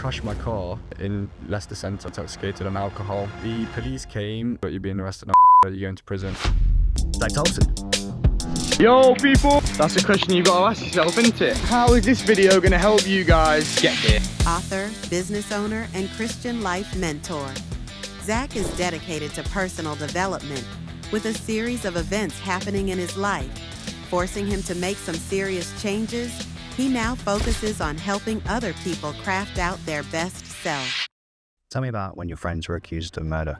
crashed my car in Leicester Centre, intoxicated on alcohol. The police came, but you're being arrested now, you're going to prison. Zak Towlson. Yo people, that's a question you've got to ask yourself, isn't it? How is this video going to help you guys get here? Author, business owner, and Christian life mentor. Zak is dedicated to personal development with a series of events happening in his life, forcing him to make some serious changes. He now focuses on helping other people craft out their best self. Tell me about when your friends were accused of murder.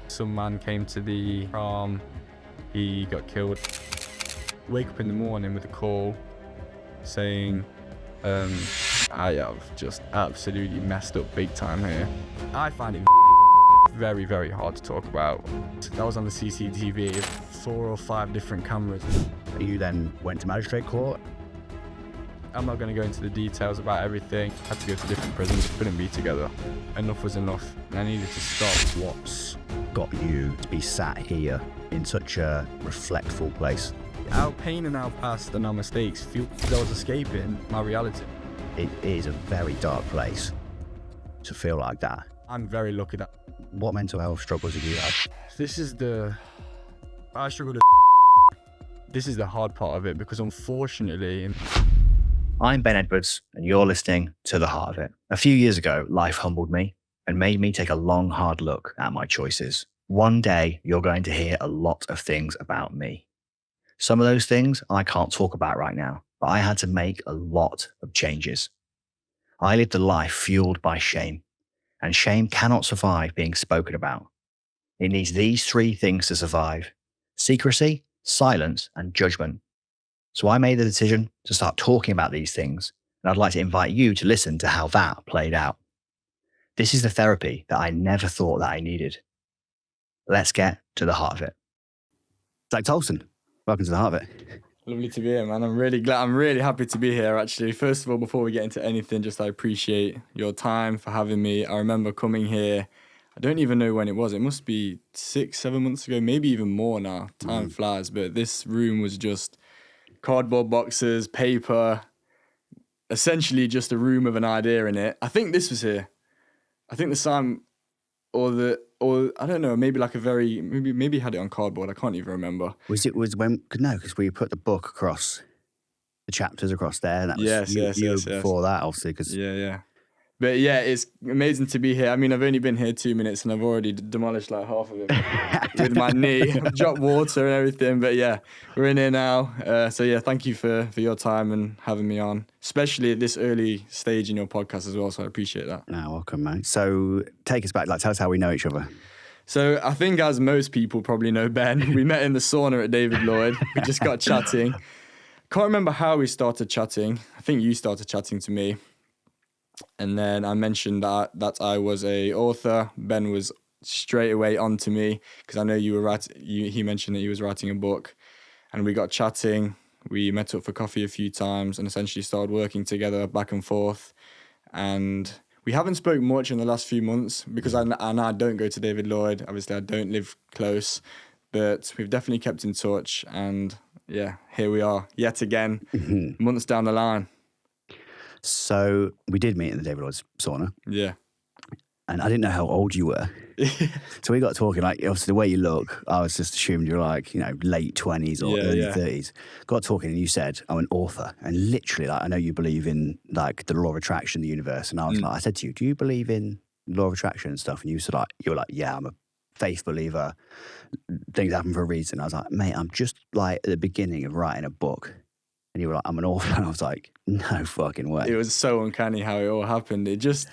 Some man came to the farm, he got killed. Wake up in the morning with a call saying, I have just absolutely messed up big time here. I find it very, very hard to talk about. That was on the CCTV, 4 or 5 different cameras. You then went to magistrate court. I'm not going to go into the details about everything. Had to go to different prisons, couldn't be together. Enough was enough, and I needed to stop. What's got you to be sat here in such a reflectful place? Our pain and our past and our mistakes feel as I was escaping my reality. It is a very dark place to feel like that. I'm very lucky that... What mental health struggles have you had? I struggle with This is the hard part of it, because unfortunately... I'm Ben Edwards, and you're listening to The Heart of It. A few years ago, life humbled me and made me take a long, hard look at my choices. One day, you're going to hear a lot of things about me. Some of those things I can't talk about right now, but I had to make a lot of changes. I lived a life fueled by shame, and shame cannot survive being spoken about. It needs these 3 things to survive: secrecy, silence, and judgment. So I made the decision to start talking about these things, and I'd like to invite you to listen to how that played out. This is the therapy that I never thought that I needed. Let's get to the heart of it. Zak Towlson, welcome to the heart of it. Lovely to be here, man. I'm really happy to be here, actually. First of all, before we get into anything, I appreciate your time for having me. I remember coming here, I don't even know when it was. It must be 6-7 months ago, maybe even more now. Time flies, but this room was just cardboard boxes, paper, essentially just a room with an idea in it. I think this was here. I think the sign, or I don't know, maybe like maybe had it on cardboard. I can't even remember. Because we put the book across, the chapters across there. And that was yes. Before that, obviously. Cause Yeah. But yeah, it's amazing to be here. I mean, I've only been here 2 minutes and I've already demolished like half of it with my knee. I've dropped water and everything. But yeah, we're in here now. So yeah, thank you for your time and having me on, especially at this early stage in your podcast as well. So I appreciate that. No, welcome, mate. So take us back. Tell us how we know each other. So I think, as most people probably know Ben, we met in the sauna at David Lloyd. We just got chatting. Can't remember how we started chatting. I think you started chatting to me. And then I mentioned that I was a author. Ben was straight away on to me because I know you were he mentioned that he was writing a book, and we got chatting. We met up for coffee a few times and essentially started working together back and forth. And we haven't spoken much in the last few months because I don't go to David Lloyd. Obviously, I don't live close, but we've definitely kept in touch. And yeah, here we are yet again, months down the line. So we did meet in the David Lloyd's sauna. Yeah. And I didn't know how old you were. So we got talking, like, obviously the way you look, I was just assumed you're like, late 20s or early 30s. Got talking and you said, I'm an author. And literally, like, I know you believe in like the law of attraction, the universe. And I was like, I said to you, do you believe in law of attraction and stuff? And you were like, yeah, I'm a faith believer. Things happen for a reason. I was like, mate, I'm just like at the beginning of writing a book. And you were like, I'm an author. And I was like, no fucking way. It was so uncanny how it all happened. It just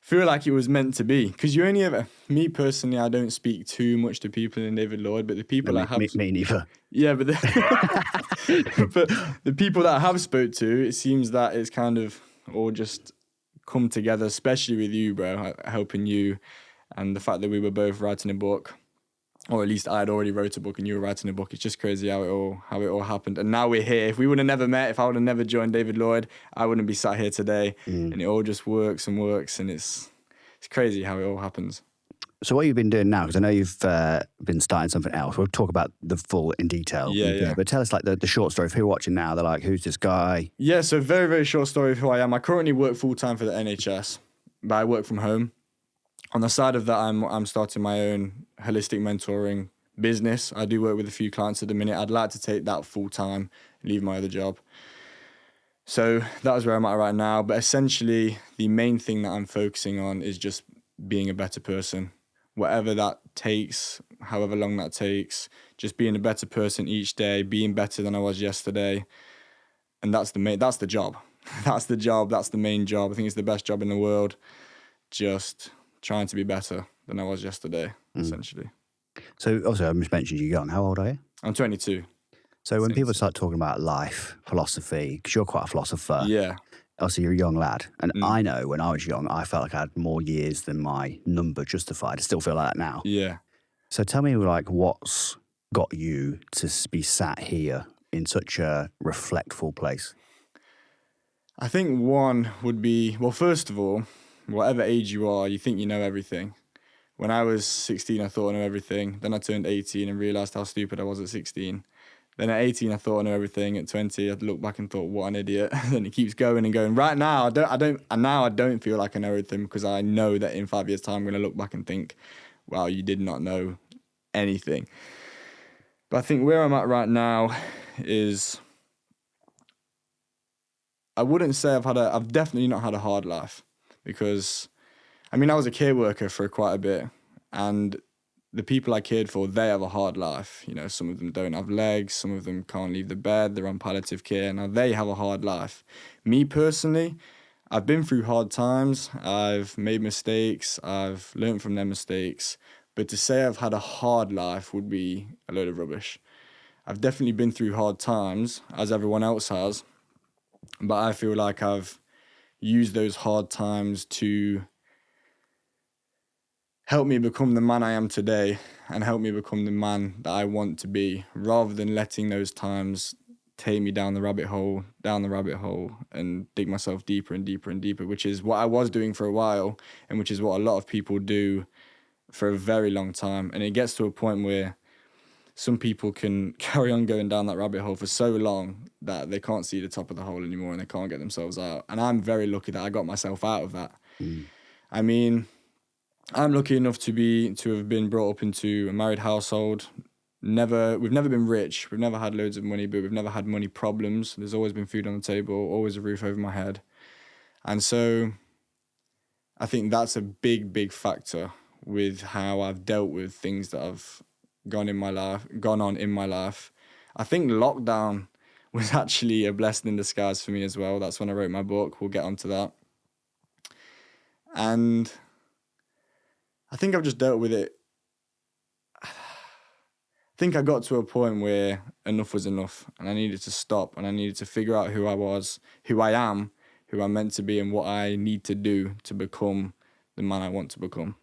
feel like it was meant to be. Because you only ever, me personally, I don't speak too much to people in David Lloyd, but the people I have... Me neither. Yeah, but but the people that I have spoke to, it seems that it's kind of all just come together, especially with you, bro, helping you. And the fact that we were both writing a book. Or at least I had already wrote a book and you were writing a book. It's just crazy how it all happened. And now we're here. If we would have never met, if I would have never joined David Lloyd, I wouldn't be sat here today. And it all just works and it's crazy how it all happens. So what you've been doing now, because I know you've been starting something else. We'll talk about the full in detail. Yeah. But tell us like the short story. If you're watching now, they're like, who's this guy? Yeah, so very, very short story of who I am. I currently work full-time for the NHS, but I work from home. On the side of that, I'm starting my own holistic mentoring business. I do work with a few clients at the minute. I'd like to take that full-time, leave my other job. So that is where I'm at right now. But essentially, the main thing that I'm focusing on is just being a better person. Whatever that takes, however long that takes, just being a better person each day, being better than I was yesterday. And that's the job. That's the job. That's the main job. I think it's the best job in the world. Just trying to be better than I was yesterday, essentially. So also, I just mentioned you're young. How old are you? I'm 22. So when people start talking about life, philosophy, because you're quite a philosopher. Yeah. Obviously, you're a young lad. And I know when I was young, I felt like I had more years than my number justified. I still feel like that now. Yeah. So tell me, like, what's got you to be sat here in such a reflectful place? I think one would be, well, first of all, whatever age you are, you think you know everything. When I was 16, I thought I knew everything. Then I turned 18 and realised how stupid I was at 16. Then at 18, I thought I knew everything. At 20, I'd look back and thought, what an idiot. And it keeps going and going. Right now, I don't feel like I know everything, because I know that in 5 years' time, I'm going to look back and think, wow, you did not know anything. But I think where I'm at right now is, I wouldn't say I've definitely not had a hard life, because, I mean, I was a care worker for quite a bit, and the people I cared for, they have a hard life. You know, some of them don't have legs, some of them can't leave the bed, they're on palliative care. Now, they have a hard life. Me personally, I've been through hard times, I've made mistakes, I've learned from their mistakes, but to say I've had a hard life would be a load of rubbish. I've definitely been through hard times, as everyone else has, but I feel like I've used those hard times to help me become the man I am today, and help me become the man that I want to be, rather than letting those times take me down the rabbit hole, and dig myself deeper and deeper and deeper, which is what I was doing for a while, and which is what a lot of people do for a very long time. And it gets to a point where some people can carry on going down that rabbit hole for so long that they can't see the top of the hole anymore, and they can't get themselves out. And I'm very lucky that I got myself out of that. I mean, I'm lucky enough to have been brought up into a married household. We've never been rich. We've never had loads of money, but we've never had money problems. There's always been food on the table, always a roof over my head. And so I think that's a big, big factor with how I've dealt with things that have gone on in my life. I think lockdown was actually a blessing in disguise for me as well. That's when I wrote my book. We'll get onto that. And I think I've just dealt with it. I think I got to a point where enough was enough, and I needed to stop, and I needed to figure out who I was, who I am, who I'm meant to be, and what I need to do to become the man I want to become.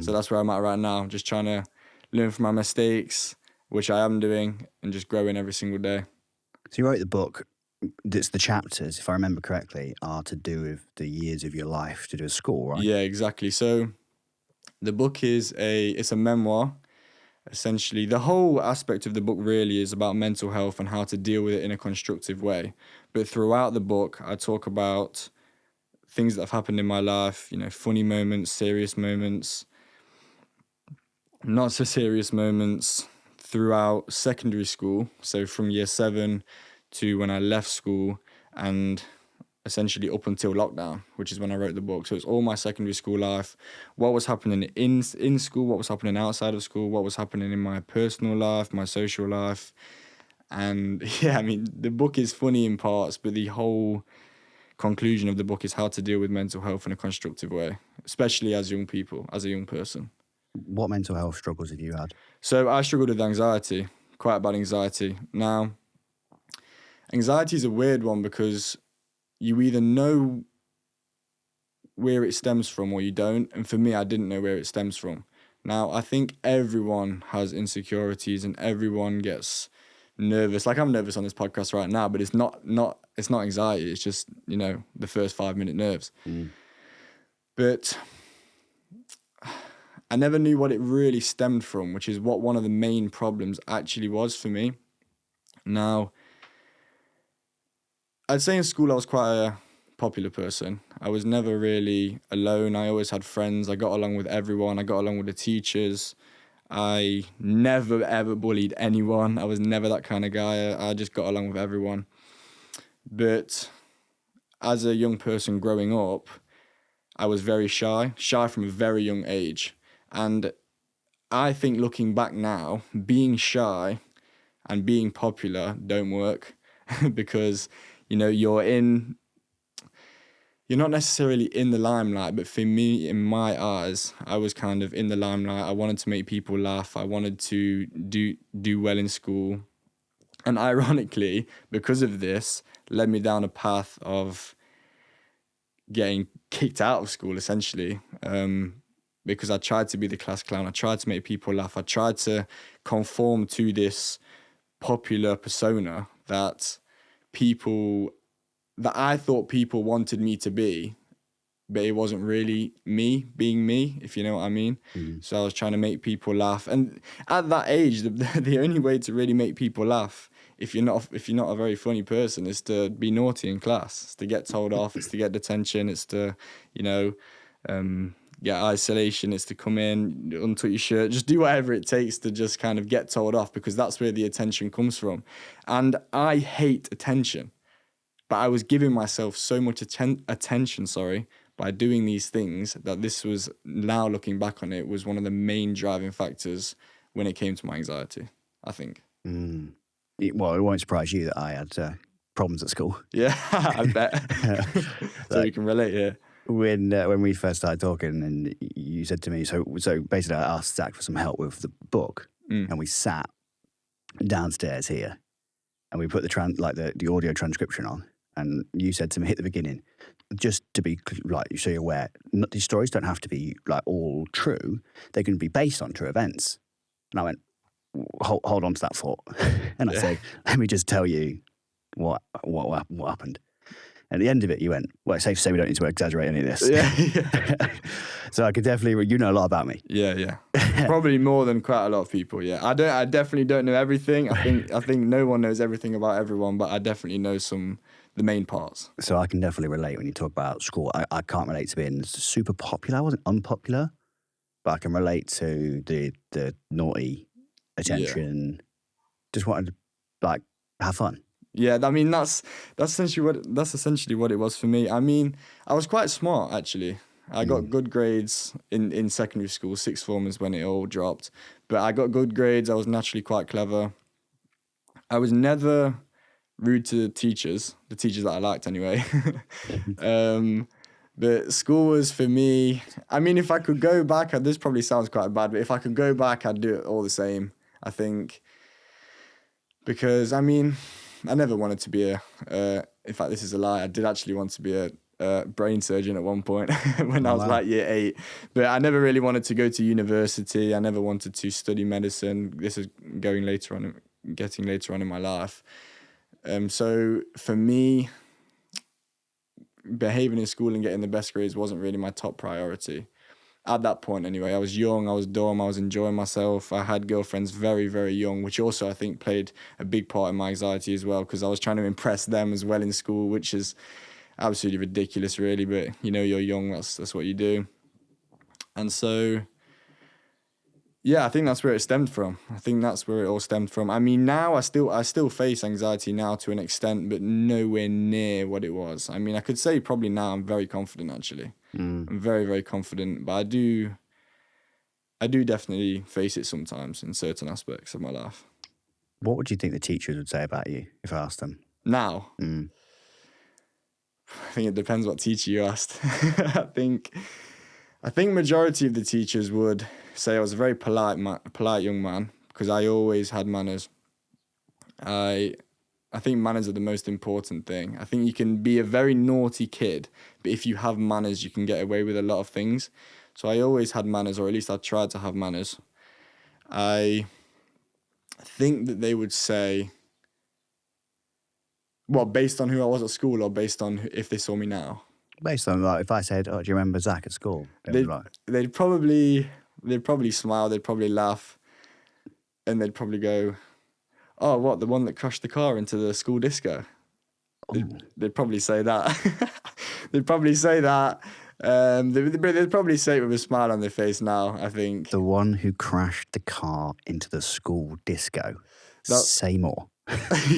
So that's where I'm at right now, just trying to learn from my mistakes, which I am doing, and just growing every single day. So you wrote the book. It's the chapters, if I remember correctly, are to do with the years of your life to do with school, right? Yeah, exactly. So the book is it's a memoir. Essentially, the whole aspect of the book really is about mental health and how to deal with it in a constructive way. But throughout the book, I talk about things that have happened in my life, you know, funny moments, serious moments, not so serious moments throughout secondary school. So from year 7 to when I left school, and essentially up until lockdown, which is when I wrote the book. So it's all my secondary school life, what was happening in school, what was happening outside of school, what was happening in my personal life, my social life. And yeah, I mean, the book is funny in parts, but the whole conclusion of the book is how to deal with mental health in a constructive way, especially as young people, as a young person. What mental health struggles have you had? So I struggled with anxiety, quite bad anxiety. Now, anxiety is a weird one because you either know where it stems from or you don't. And for me, I didn't know where it stems from. Now, I think everyone has insecurities and everyone gets nervous. Like, I'm nervous on this podcast right now, but it's not anxiety. It's just, you know, the first 5-minute nerves. But I never knew what it really stemmed from, which is what one of the main problems actually was for me. Now, I'd say in school I was quite a popular person. I was never really alone. I always had friends. I got along with everyone. I got along with the teachers. I never, ever bullied anyone. I was never that kind of guy. I just got along with everyone. But as a young person growing up, I was very shy from a very young age. And I think looking back now, being shy and being popular don't work because, you know, you're not necessarily in the limelight, but for me, in my eyes, I was kind of in the limelight. I wanted to make people laugh. I wanted to do well in school. And ironically, because of this, led me down a path of getting kicked out of school, essentially, because I tried to be the class clown. I tried to make people laugh. I tried to conform to this popular persona that I thought people wanted me to be, but it wasn't really me being me, if you know what I mean. So I was trying to make people laugh. And at that age, the only way to really make people laugh, if you're not a very funny person, is to be naughty in class. It's to get told off. It's to get detention. It's to, you know, get isolation. It's to come in, untuck your shirt, just do whatever it takes to just kind of get told off, because that's where the attention comes from. And I hate attention, but I was giving myself so much attention, by doing these things, that this was, now looking back on it, was one of the main driving factors when it came to my anxiety, I think. Well, it won't surprise you that I had problems at school. Yeah, I bet. So you can relate here. When we first started talking, and you said to me, so basically I asked Zach for some help with the book, and we sat downstairs here, and we put the audio transcription on, and you said to me at the beginning, just to be like, so you're aware, these stories don't have to be like all true; they can be based on true events. And I went, hold on to that thought, and I said, let me just tell you what happened. At the end of it, you went, well, it's safe to say we don't need to exaggerate any of this. Yeah. So I could definitely, you know a lot about me. Yeah. Probably more than quite a lot of people, yeah. I definitely don't know everything. I think no one knows everything about everyone, but I definitely know the main parts. So I can definitely relate when you talk about school. I can't relate to being super popular. I wasn't unpopular, but I can relate to the naughty attention. Just wanted to, like, have fun. Yeah, I mean that's essentially what it was for me. I mean, I was quite smart actually. I got good grades in secondary school. Sixth form is when it all dropped, but I got good grades. I was naturally quite clever. I was never rude to the teachers that I liked anyway. But school was for me. I mean, if I could go back, this probably sounds quite bad, but if I could go back, I'd do it all the same, I think, because I mean, I never wanted to be in fact, this is a lie. I did actually want to be a brain surgeon at one point when I was like year 8. But I never really wanted to go to university. I never wanted to study medicine. This is getting later on in my life. So for me, behaving in school and getting the best grades wasn't really my top priority. At that point anyway, I was young, I was dumb, I was enjoying myself. I had girlfriends very, very young, which also I think played a big part in my anxiety as well, because I was trying to impress them as well in school, which is absolutely ridiculous really, but you know, you're young, that's what you do. And so, yeah, I think that's where it stemmed from. I think that's where it all stemmed from. I mean, now I still face anxiety now to an extent, but nowhere near what it was. I mean, I could say probably now I'm very confident actually. I'm very, very confident, but I do definitely face it sometimes in certain aspects of my life. What would you think the teachers would say about you if I asked them? Now? I think it depends what teacher you asked. I think majority of the teachers would say I was a very polite young man, because I always had manners. I think manners are the most important thing. I think you can be a very naughty kid, but if you have manners, you can get away with a lot of things. So I always had manners, or at least I tried to have manners. I think that they would say, well, based on who I was at school, or based on if they saw me now? Based on, like, if I said, oh, do you remember Zach at school? They'd probably they'd probably smile, they'd probably laugh, and they'd probably go, "Oh, what, the one that crashed the car into the school disco?" They'd probably say that. They'd probably say that. They'd probably say it with a smile on their face now, I think. The one who crashed the car into the school disco. Say more.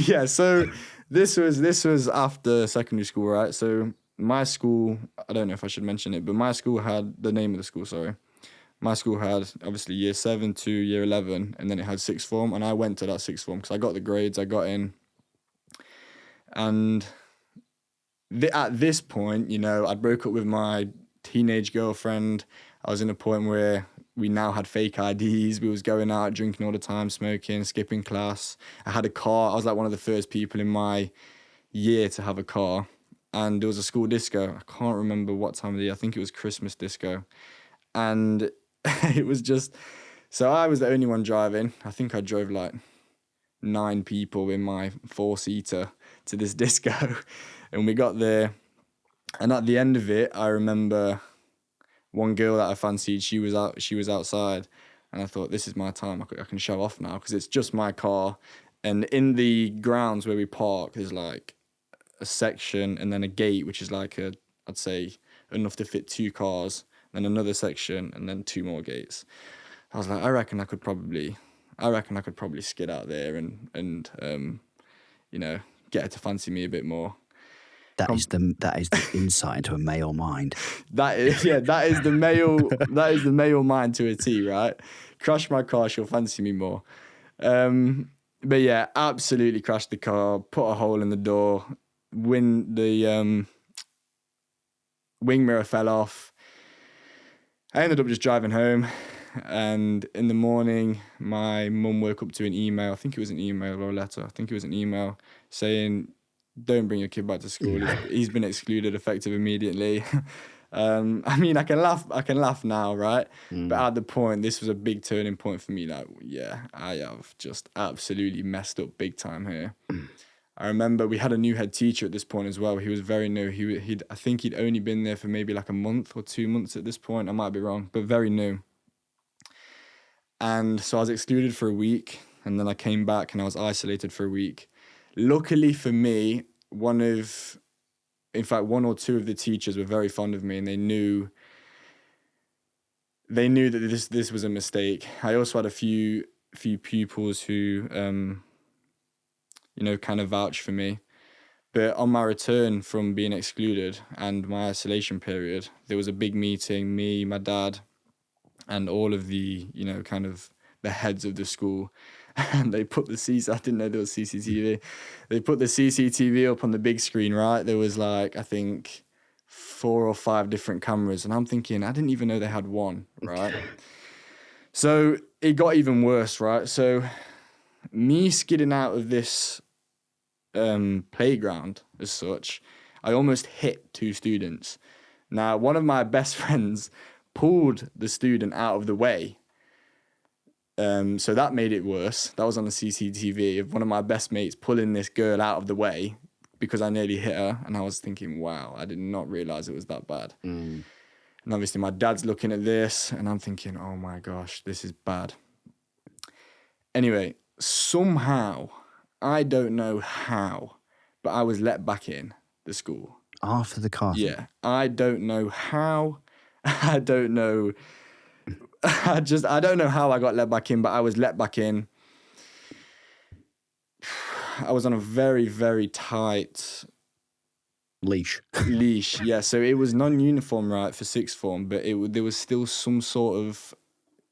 Yeah, so this was after secondary school, right? So my school, I don't know if I should mention it, but my school had the name of the school, sorry. My school had obviously year 7 to year 11, and then it had sixth form, and I went to that sixth form because I got the grades, I got in. And at this point, you know, I broke up with my teenage girlfriend. I was in a point where we now had fake IDs. We was going out, drinking all the time, smoking, skipping class. I had a car. I was like one of the first people in my year to have a car. And there was a school disco. I can't remember what time of the year. I think it was Christmas disco. And it was just... So I was the only one driving. I think I drove like 9 people in my 4-seater to this disco. And we got there. And at the end of it, I remember one girl that I fancied, she was outside. And I thought, this is my time. I can show off now because it's just my car. And in the grounds where we park, there's like a section and then a gate, which is like I'd say enough to fit 2 cars. Then another section and then 2 more gates. I was like, I reckon I could probably skid out there and you know, get her to fancy me a bit more. That is the insight into a male mind. That is the male mind to a T, right? Crash my car, she'll fancy me more. But yeah, absolutely crashed the car, put a hole in the door, the wing mirror fell off. I ended up just driving home, and in the morning, my mum woke up to an email. I think it was an email or a letter. I think it was an email saying, "Don't bring your kid back to school. He's been excluded effective immediately." I mean, I can laugh now, right? But at the point, this was a big turning point for me. Like, yeah, I have just absolutely messed up big time here. I remember we had a new head teacher at this point as well. He was very new. I think he'd only been there for maybe like a month or 2 months at this point. I might be wrong, but very new. And so I was excluded for a week, and then I came back and I was isolated for a week. Luckily for me, one or 2 of the teachers were very fond of me, and they knew that this was a mistake. I also had a few pupils who kind of vouched for me. But on my return from being excluded and my isolation period, there was a big meeting, me, my dad, and all of the, kind of the heads of the school. And they put I didn't know there was CCTV. They put the CCTV up on the big screen, right? There was like, I think 4 or 5 different cameras. And I'm thinking, I didn't even know they had one, right? So it got even worse, right? So me skidding out of this playground as such, I almost hit 2 students. Now, one of my best friends pulled the student out of the way. So that made it worse. That was on the CCTV of one of my best mates pulling this girl out of the way because I nearly hit her. And I was thinking, wow, I did not realize it was that bad. And obviously my dad's looking at this and I'm thinking, oh my gosh, this is bad. Anyway, somehow, I don't know how, but I was let back in the school. After the car? Yeah. I don't know how. I don't know. I don't know how I got let back in, but I was let back in. I was on a very, very tight leash. Yeah. So it was non-uniform, right, for sixth form, but there was still some sort of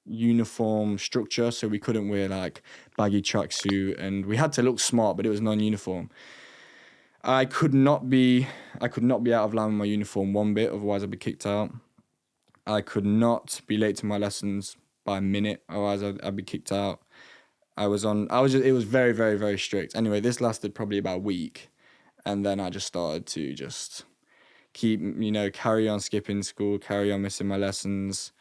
uniform structure. So we couldn't wear like baggy tracksuit, and we had to look smart, but it was non-uniform. I could not be out of line with my uniform one bit, otherwise I'd be kicked out. I could not be late to my lessons by a minute, otherwise I'd be kicked out. It was very, very, very strict. Anyway, this lasted probably about a week, and then I just started to just keep, carry on skipping school, carry on missing my lessons.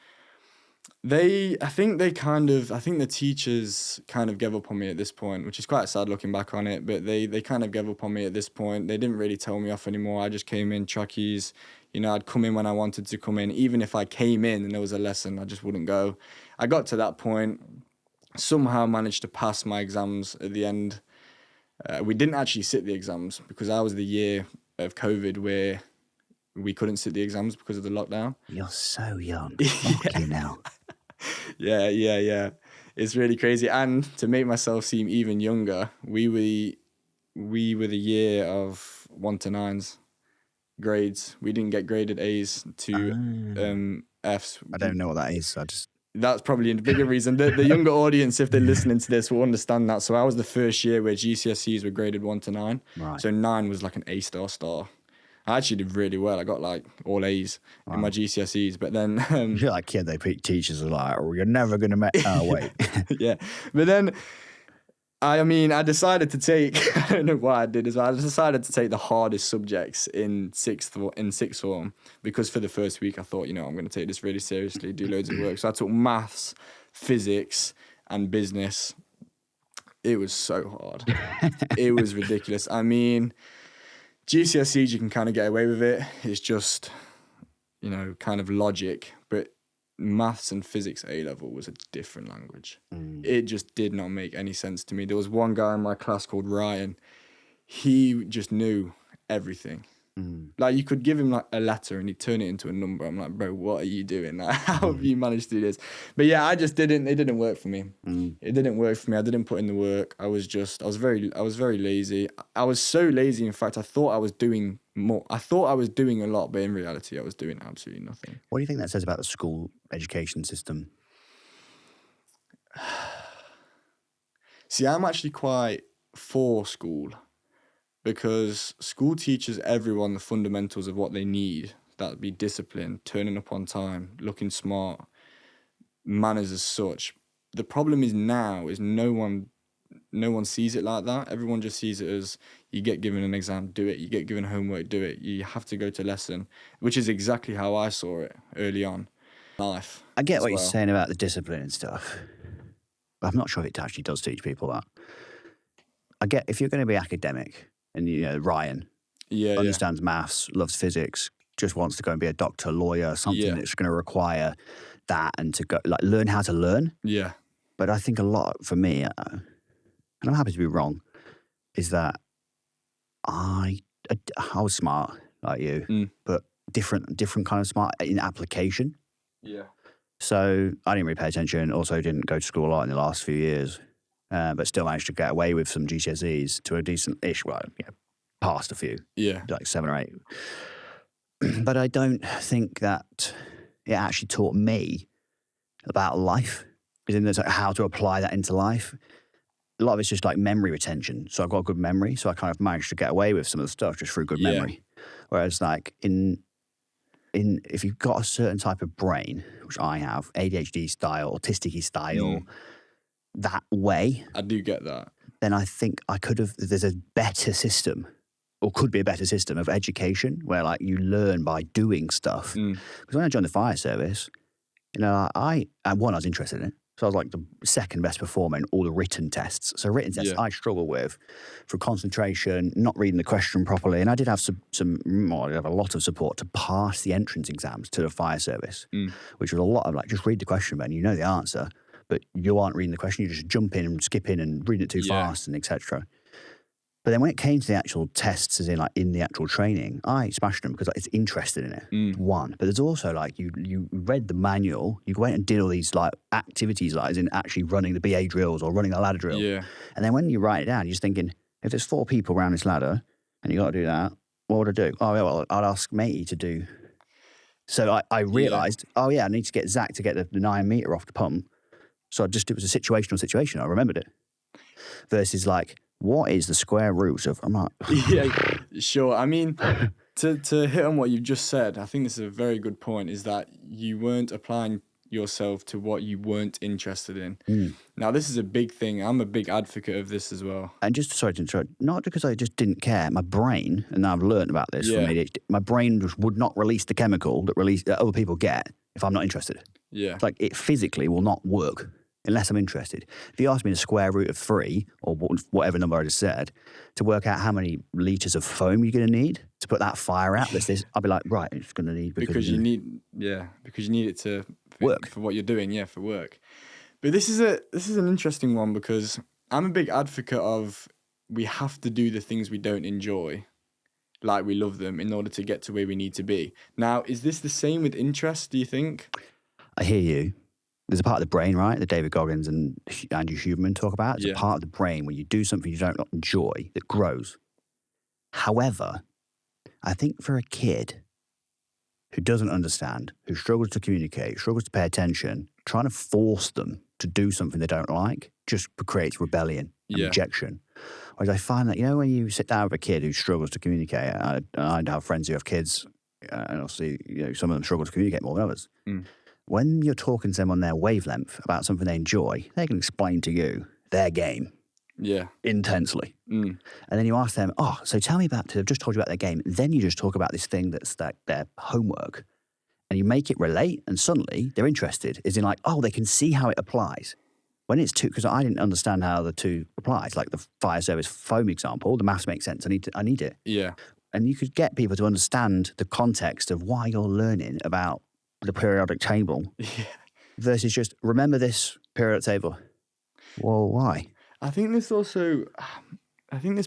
I think the teachers kind of gave up on me at this point, which is quite sad looking back on it, but they kind of gave up on me at this point. They didn't really tell me off anymore. I just came in trackies. I'd come in when I wanted to come in. Even if I came in and there was a lesson, I just wouldn't go. I got to that point, somehow managed to pass my exams at the end. We didn't actually sit the exams because I was the year of COVID where we couldn't sit the exams because of the lockdown. You're so young. Fuck you now. Yeah. It's really crazy. And to make myself seem even younger, we were the year of 1 to 9s grades. We didn't get graded A's to F's. I don't know what that is. That's probably a bigger reason. The younger audience, if they're listening to this, will understand that. So I was the first year where GCSEs were graded 1 to 9. Right. So 9 was like an A star. I actually did really well. I got like all A's in my GCSEs, but then... You're like kid, teachers are like, oh, you're never going to make... Oh, wait. Yeah. But then, I decided to take... I don't know what I did as well. I decided to take the hardest subjects in sixth form because for the first week I thought, I'm going to take this really seriously, do loads of work. So I took maths, physics and business. It was so hard. It was ridiculous. GCSEs, you can kind of get away with it. It's just, kind of logic. But maths and physics A-level was a different language. It just did not make any sense to me. There was one guy in my class called Ryan. He just knew everything. Like, you could give him like a letter and he'd turn it into a number. I'm like, bro, what are you doing? Like, how have you managed to do this? But yeah, it didn't work for me. It didn't work for me. I didn't put in the work. I was very lazy. I was so lazy, in fact, I thought I was doing more. I thought I was doing a lot, but in reality, I was doing absolutely nothing. What do you think that says about the school education system? See, I'm actually quite for school. Because school teaches everyone the fundamentals of what they need. That'd be discipline, turning up on time, looking smart, manners as such. The problem is now is no one sees it like that. Everyone just sees it as you get given an exam, do it. You get given homework, do it. You have to go to lesson, which is exactly how I saw it early on in life. I get what you're saying about the discipline and stuff. But I'm not sure if it actually does teach people that. I get if you're going to be academic... And, Ryan understands maths, loves physics, just wants to go and be a doctor, lawyer, something that's going to require that and to go, like, learn how to learn. Yeah. But I think a lot for me, and I'm happy to be wrong, is that I was smart like you, but different kind of smart in application. Yeah. So I didn't really pay attention. Also didn't go to school a lot in the last few years. But still managed to get away with some GCSEs to a decent-ish, passed a few. Yeah. Like 7 or 8. But I don't think that it actually taught me about life, as in like how to apply that into life. A lot of it's just like memory retention. So I've got a good memory, so I kind of managed to get away with some of the stuff just through good memory. Whereas like if you've got a certain type of brain, which I have, ADHD style, autistic-y style, that way. I do get that. Then I think there's a better system, or could be a better system of education where like you learn by doing stuff. Because when I joined the fire service, I was interested in it. So I was like the second best performer in all the written tests. So written tests I struggle with for concentration, not reading the question properly. And I did have I have a lot of support to pass the entrance exams to the fire service, which was a lot of like, just read the question, man, you know the answer. But you aren't reading the question, you just jump in and skip in and read it too fast and etc. But then when it came to the actual tests, as in like in the actual training, I smashed them because it's interested in it, one. But there's also like you read the manual, you went and did all these like activities like as in actually running the BA drills or running a ladder drill. Yeah. And then when you write it down, you're just thinking, if there's 4 people around this ladder and you got to do that, what would I do? Oh, yeah, well, I'd ask matey to do. So I realised, I need to get Zach to get the 9 metre off the pump. So it was a situational situation. I remembered it. Versus like, what is the square root of? I'm like, yeah, sure. I mean, to hit on what you've just said, I think this is a very good point. Is that you weren't applying yourself to what you weren't interested in. Now, this is a big thing. I'm a big advocate of this as well. And just sorry to interrupt, not because I just didn't care. My brain, and I've learned about this from ADHD. My brain just would not release the chemical that other people get if I'm not interested. Yeah. It's like it physically will not work unless I'm interested. If you ask me the square root of 3 or whatever number I just said to work out how many litres of foam you're going to need to put that fire out, I'll be like, right, it's going to need because you need it to work for what you're doing, for work. But this is an interesting one because I'm a big advocate of we have to do the things we don't enjoy like we love them in order to get to where we need to be. Now, is this the same with interest, do you think? I hear you. There's a part of the brain, right, that David Goggins and Andrew Huberman talk about. It's a part of the brain when you do something you don't enjoy that grows. However, I think for a kid who doesn't understand, who struggles to communicate, struggles to pay attention, trying to force them to do something they don't like just creates rebellion and rejection. Whereas I find that, when you sit down with a kid who struggles to communicate, and I have friends who have kids, and obviously, some of them struggle to communicate more than others. When you're talking to them on their wavelength about something they enjoy, they can explain to you their game intensely. And then you ask them, so tell me about, I've just told you about their game. Then you just talk about this thing that's their homework. And you make it relate, and suddenly they're interested. Is in like, they can see how it applies. When it's two, because I didn't understand how the two applies, like the fire service foam example, the maths makes sense. I need it. Yeah. And you could get people to understand the context of why you're learning about the periodic table versus just remember this periodic table. Well, why? I think this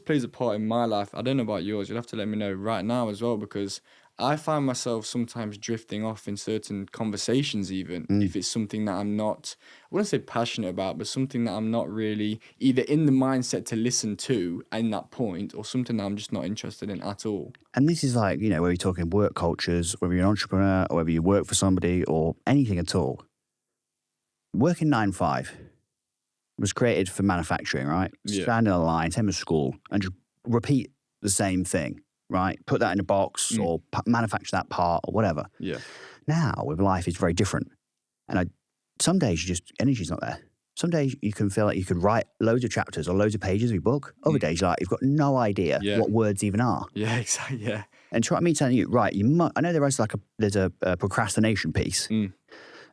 plays a part in my life. I don't know about yours. You'll have to let me know right now as well, because I find myself sometimes drifting off in certain conversations, even if it's something that I'm not, I wouldn't say passionate about, but something that I'm not really either in the mindset to listen to in that point, or something that I'm just not interested in at all. And this is like, whether you're talking work cultures, whether you're an entrepreneur, or whether you work for somebody or anything at all. Working 9-5 was created for manufacturing, right? Stand in a line, same as school, and just repeat the same thing. Right, put that in a box or manufacture that part or whatever. Yeah. Now with life, it's very different, and some days energy's not there. Some days you can feel like you could write loads of chapters or loads of pages of your book. Other days, you've got no idea what words even are. Yeah, exactly. Yeah. And try me telling you, right? I know there's a procrastination piece,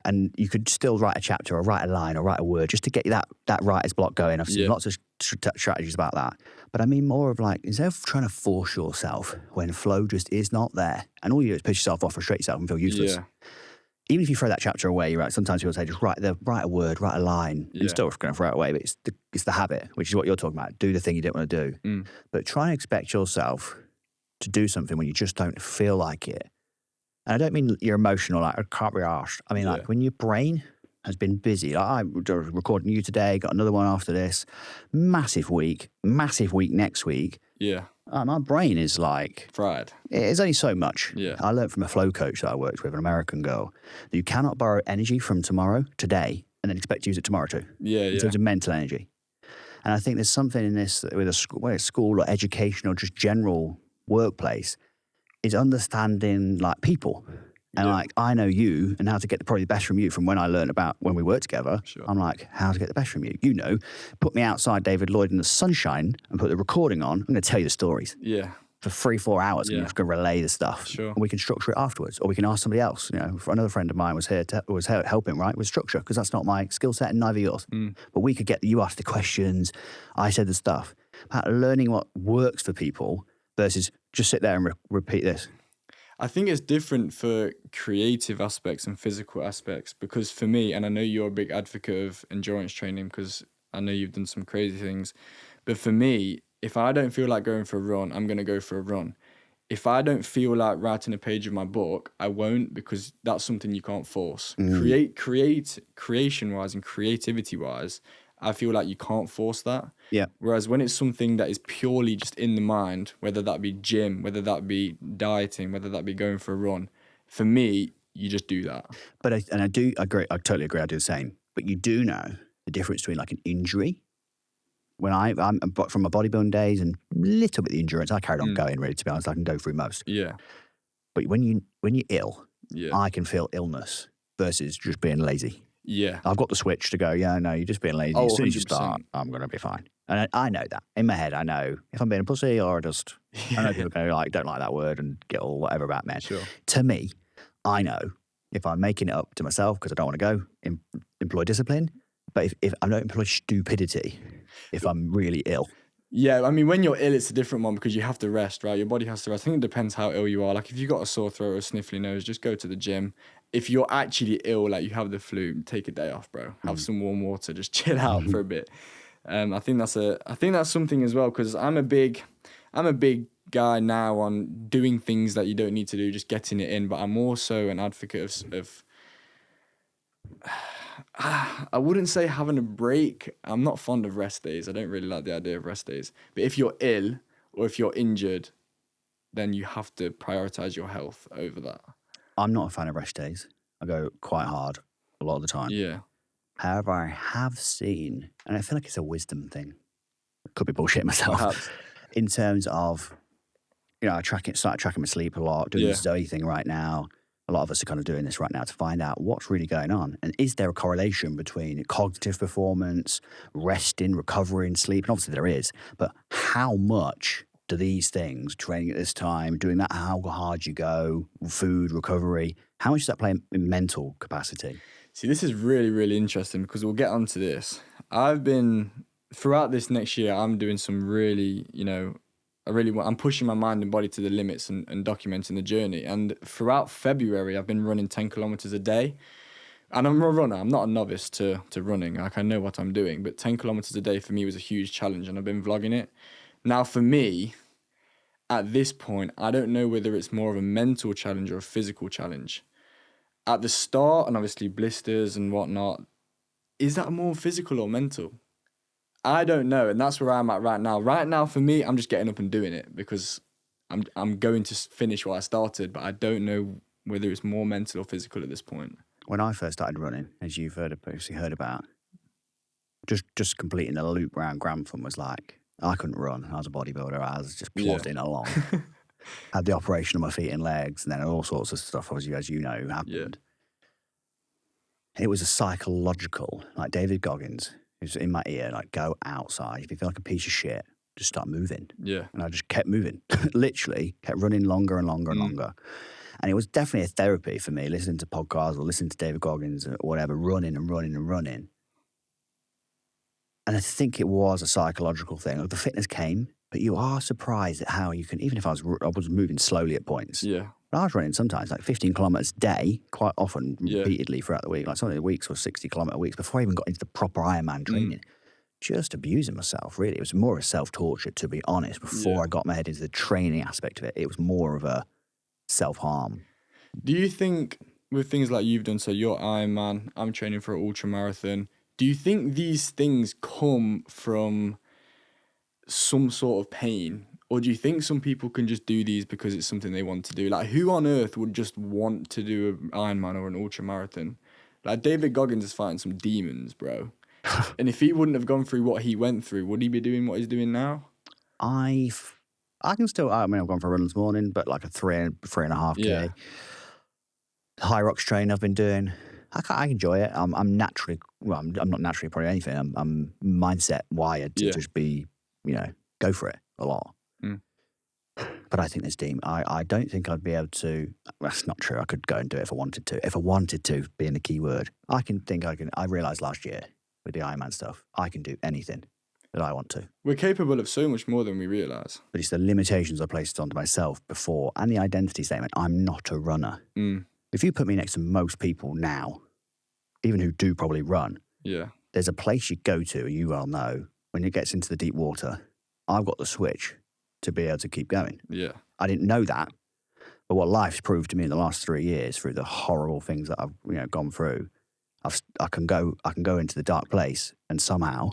and you could still write a chapter or write a line or write a word just to get you that writer's block going. I've seen lots of strategies about that. But I mean more of like, instead of trying to force yourself when flow just is not there, and all you do is piss yourself off, frustrate yourself and feel useless. Yeah. Even if you throw that chapter away, right? Sometimes people say just write a word, write a line. You're still going to throw it away, but it's the habit, which is what you're talking about. Do the thing you don't want to do. But try and expect yourself to do something when you just don't feel like it. And I don't mean you're emotional, like I can't be arsed. I mean like when your brain has been busy. Like I'm recording you today, got another one after this. Massive week next week. Yeah. My brain is like fried. It's only so much. Yeah. I learned from a flow coach that I worked with, an American girl, that you cannot borrow energy from today, and then expect to use it tomorrow too. Yeah, in terms of mental energy. And I think there's something in this with whether it's school or education or just general workplace, is understanding like people. And like, I know you and how to get probably the best from you from when I learned about when we worked together. Sure. I'm like, how to get the best from you. Put me outside David Lloyd in the sunshine and put the recording on. I'm going to tell you the stories. Yeah. For 3-4 hours. And I'm just going to relay the stuff. Sure. And we can structure it afterwards. Or we can ask somebody else. Another friend of mine was here was helping, right, with structure, because that's not my skill set and neither yours. But we could you asked the questions, I said the stuff. About learning what works for people versus just sit there and repeat this. I think it's different for creative aspects and physical aspects, because for me, and I know you're a big advocate of endurance training because I know you've done some crazy things, but for me, if I don't feel like going for a run, I'm going to go for a run. If I don't feel like writing a page of my book, I won't, because that's something you can't force. Creation-wise and creativity-wise, I feel like you can't force that. Yeah. Whereas when it's something that is purely just in the mind, whether that be gym, whether that be dieting, whether that be going for a run, for me, you just do that. But I do agree. I totally agree. I do the same. But you do know the difference between like an injury. When I'm from my bodybuilding days and a little bit of the endurance, I carried on going. Really, to be honest, I can go through most. Yeah. But when you're ill, I can feel illness versus just being lazy. Yeah. I've got the switch to go, you're just being lazy. As soon as you start, I'm going to be fine. And I know that. In my head, I know if I'm being a pussy or just, I know people go like, don't like that word and get all whatever about men. Sure. To me, I know if I'm making it up to myself because I don't want to go, employ discipline. But if I don't employ stupidity, if I'm really ill. Yeah, I mean, when you're ill, it's a different one because you have to rest, right? Your body has to rest. I think it depends how ill you are. Like, if you've got a sore throat or a sniffly nose, just go to the gym. If you're actually ill, like you have the flu, take a day off, bro. Have some warm water, just chill out for a bit. I think that's something as well, because I'm a big guy now on doing things that you don't need to do, just getting it in. But I'm also an advocate of I wouldn't say having a break. I'm not fond of rest days. I don't really like the idea of rest days. But if you're ill or if you're injured, then you have to prioritize your health over that. I'm not a fan of rest days. I go quite hard a lot of the time. Yeah. However, I have seen, and I feel like it's a wisdom thing. Could be bullshit myself. Perhaps. In terms of, I start tracking my sleep a lot, doing the Zoe thing right now. A lot of us are kind of doing this right now to find out what's really going on. And is there a correlation between cognitive performance, resting, recovering, sleep? And obviously there is. But how much do these things, training at this time, doing that, how hard you go, food, recovery, how much does that play in mental capacity? See, this is really, really interesting because we'll get onto this. Throughout this next year, I'm doing some really, I'm pushing my mind and body to the limits and documenting the journey. And throughout February, I've been running 10 kilometers a day. And I'm a runner. I'm not a novice to running. Like, I know what I'm doing. But 10 kilometers a day for me was a huge challenge, and I've been vlogging it. Now, for me, at this point, I don't know whether it's more of a mental challenge or a physical challenge. At the start, and obviously blisters and whatnot, is that more physical or mental? I don't know, and that's where I'm at right now. Right now, for me, I'm just getting up and doing it because I'm going to finish what I started, but I don't know whether it's more mental or physical at this point. When I first started running, as you've heard about, just completing a loop around Grantham was like, I couldn't run. I was a bodybuilder. I was just plodding along. Had the operation on my feet and legs, and then all sorts of stuff, as you know, happened. Yeah. It was a psychological, like David Goggins, who's in my ear, like, go outside. If you feel like a piece of shit, just start moving. Yeah. And I just kept moving. Literally kept running longer and longer and longer. And it was definitely a therapy for me, listening to podcasts or listening to David Goggins or whatever, running and running and running. And I think it was a psychological thing. Like, the fitness came, but you are surprised at how you can, even if I was moving slowly at points. Yeah. But I was running sometimes like 15 kilometers a day, quite often, repeatedly throughout the week. Like some of the weeks were 60-kilometer weeks before I even got into the proper Ironman training. Just abusing myself, really. It was more a self-torture, to be honest. Before I got my head into the training aspect of it, it was more of a self-harm. Do you think with things like you've done, so you're Ironman, I'm training for an ultra marathon, do you think these things come from some sort of pain? Or do you think some people can just do these because it's something they want to do? Like, who on earth would just want to do an Ironman or an ultra marathon? Like, David Goggins is fighting some demons, bro. And if he wouldn't have gone through what he went through, would he be doing what he's doing now? I can still, I've gone for a run this morning, but like a 3.5K. Yeah. High rocks train I've been doing. I enjoy it. I'm naturally, well, I'm not naturally probably anything. I'm mindset wired to just be, go for it a lot. But I think there's I don't think I'd be able to. That's not true. I could go and do it if I wanted to. If I wanted to, being the key word, I realised last year with the Ironman stuff, I can do anything that I want to. We're capable of so much more than we realise. But it's the limitations I placed onto myself before, and the identity statement. I'm not a runner. If you put me next to most people now, even who do probably run, there's a place you go to, you well know, when it gets into the deep water. I've got the switch to be able to keep going. Yeah. I didn't know that. But what life's proved to me in the last 3 years, through the horrible things that I've gone through, I can go into the dark place and somehow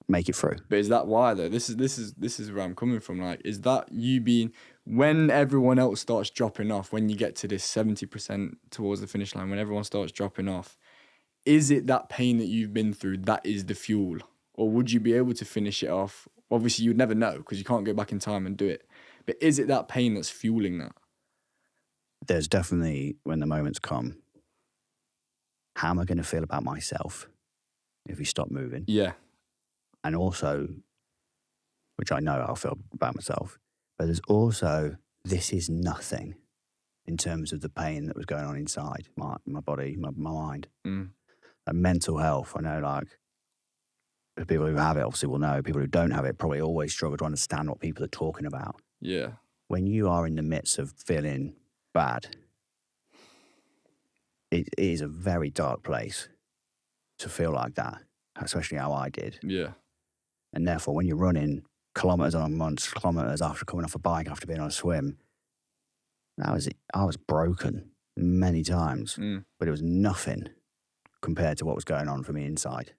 make it through. But is that why though? This is where I'm coming from. Like, is that you being, when everyone else starts dropping off, when you get to this 70% towards the finish line, when everyone starts dropping off, is it that pain that you've been through that is the fuel? Or would you be able to finish it off? Obviously, you'd never know because you can't go back in time and do it. But is it that pain that's fueling that? There's definitely, when the moments come, how am I going to feel about myself if we stop moving? Yeah. And also, which I know I'll feel about myself, but there's also, this is nothing in terms of the pain that was going on inside my body, my mind. Mm. And mental health, I know, like, the people who have it obviously will know. People who don't have it probably always struggle to understand what people are talking about. Yeah. When you are in the midst of feeling bad, it is a very dark place to feel like that, especially how I did. Yeah. And therefore, when you're running kilometres on months, kilometres after coming off a bike, after being on a swim, that was it. I was broken many times, but it was nothing compared to what was going on for me inside.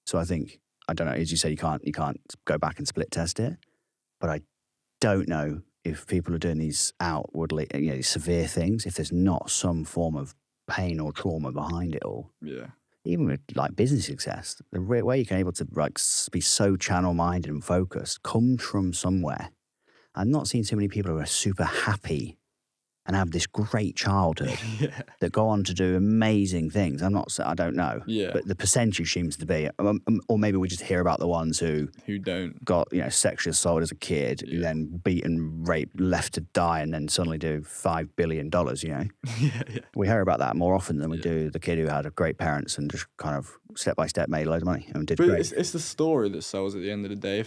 So I think, I don't know, as you say, you can't go back and split test it, but I don't know if people are doing these outwardly, these severe things, if there's not some form of pain or trauma behind it all. Yeah. Even with like business success, the way you can able to like be so channel minded and focused comes from somewhere. I've not seen too many people who are super happy and have this great childhood that go on to do amazing things. I don't know. Yeah. But the percentage seems to be, or maybe we just hear about the ones who don't got, sexually assaulted as a kid, who then beaten, raped, left to die, and then suddenly do $5 billion, Yeah. We hear about that more often than we do the kid who had great parents and just kind of step by step made loads of money and did great. It's the story that sells at the end of the day.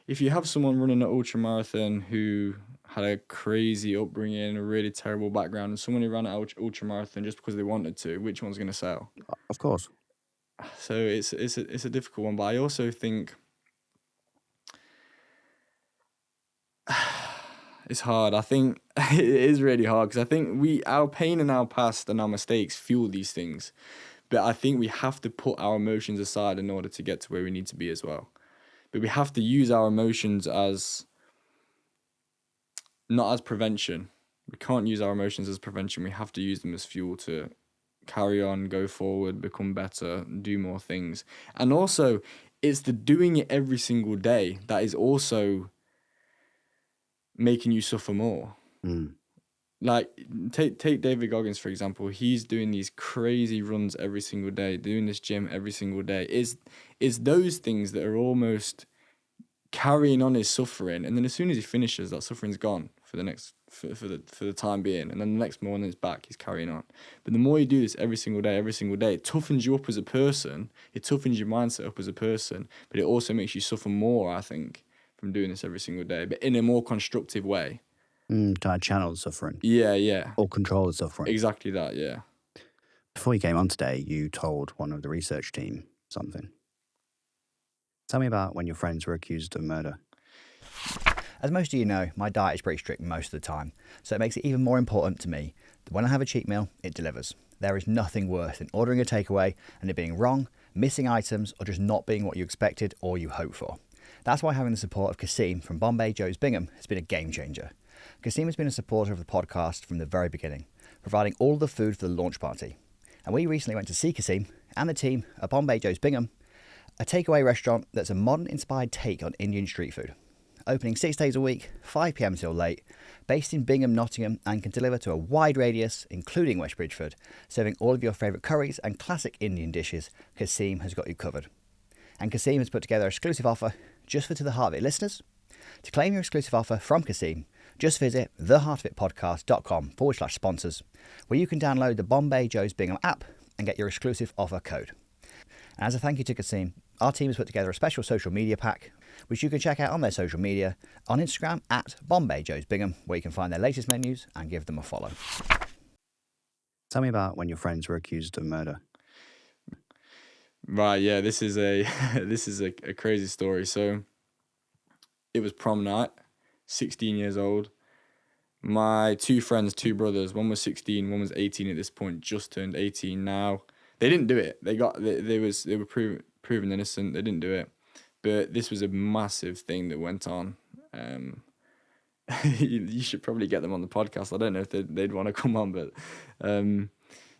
If you have someone running an ultramarathon who had a crazy upbringing, a really terrible background, and someone who ran an ultramarathon just because they wanted to, which one's going to sell? Of course. So it's a difficult one, but I also think it's hard. I think it is really hard because I think our pain and our past and our mistakes fuel these things, but I think we have to put our emotions aside in order to get to where we need to be as well. But we have to use our emotions not as prevention. We can't use our emotions as prevention. We have to use them as fuel to carry on, go forward, become better, do more things. And also, it's the doing it every single day that is also making you suffer more. Like, take David Goggins, for example. He's doing these crazy runs every single day, doing this gym every single day. It's those things that are almost carrying on his suffering, and then as soon as he finishes, that suffering's gone for the time being, and then the next morning it's back, he's carrying on. But the more you do this every single day, it toughens you up as a person, it toughens your mindset up as a person, but it also makes you suffer more, I think, from doing this every single day, but in a more constructive way. To channel the suffering. Yeah. Or control the suffering. Exactly that, yeah. Before you came on today, you told one of the research team something. Tell me about when your friends were accused of murder. As most of you know, my diet is pretty strict most of the time, so it makes it even more important to me that when I have a cheat meal, it delivers. There is nothing worse than ordering a takeaway and it being wrong, missing items, or just not being what you expected or you hoped for. That's why having the support of Kasim from Bombay Joe's Bingham has been a game changer. Kasim has been a supporter of the podcast from the very beginning, providing all the food for the launch party. And we recently went to see Kasim and the team at Bombay Joe's Bingham, a takeaway restaurant that's a modern-inspired take on Indian street food. Opening 6 days a week, 5 p.m. till late, based in Bingham, Nottingham, and can deliver to a wide radius, including West Bridgeford, serving all of your favourite curries and classic Indian dishes. Kasim has got you covered. And Kasim has put together an exclusive offer just for To The Heart of It listeners. To claim your exclusive offer from Kasim, just visit theheartofitpodcast.com/sponsors, where you can download the Bombay Joe's Bingham app and get your exclusive offer code. And as a thank you to Kasim, our team has put together a special social media pack, which you can check out on their social media on Instagram at Bombay Joe's Bingham, where you can find their latest menus and give them a follow. Tell me about when your friends were accused of murder. Right, yeah, this is a crazy story. So it was prom night, 16 years old. My two friends, two brothers, one was 16, one was 18 at this point, just turned 18 now. They didn't do it. They were proven innocent. They didn't do it. But this was a massive thing that went on. You should probably get them on the podcast. I don't know if they'd want to come on, but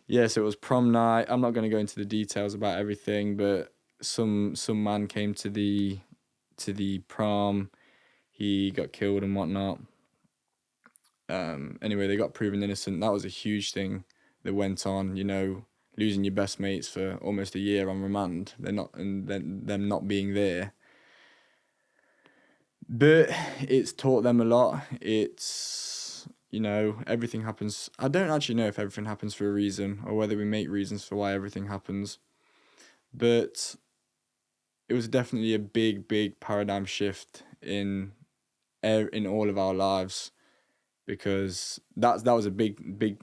yeah, so it was prom night. I'm not going to go into the details about everything, but some man came to the prom. He got killed and whatnot. Anyway, they got proven innocent. That was a huge thing that went on, losing your best mates for almost a year on remand. Them not being there. But it's taught them a lot. It's you know, everything happens. I don't actually know if everything happens for a reason or whether we make reasons for why everything happens. But it was definitely a big paradigm shift in all of our lives, because that was a big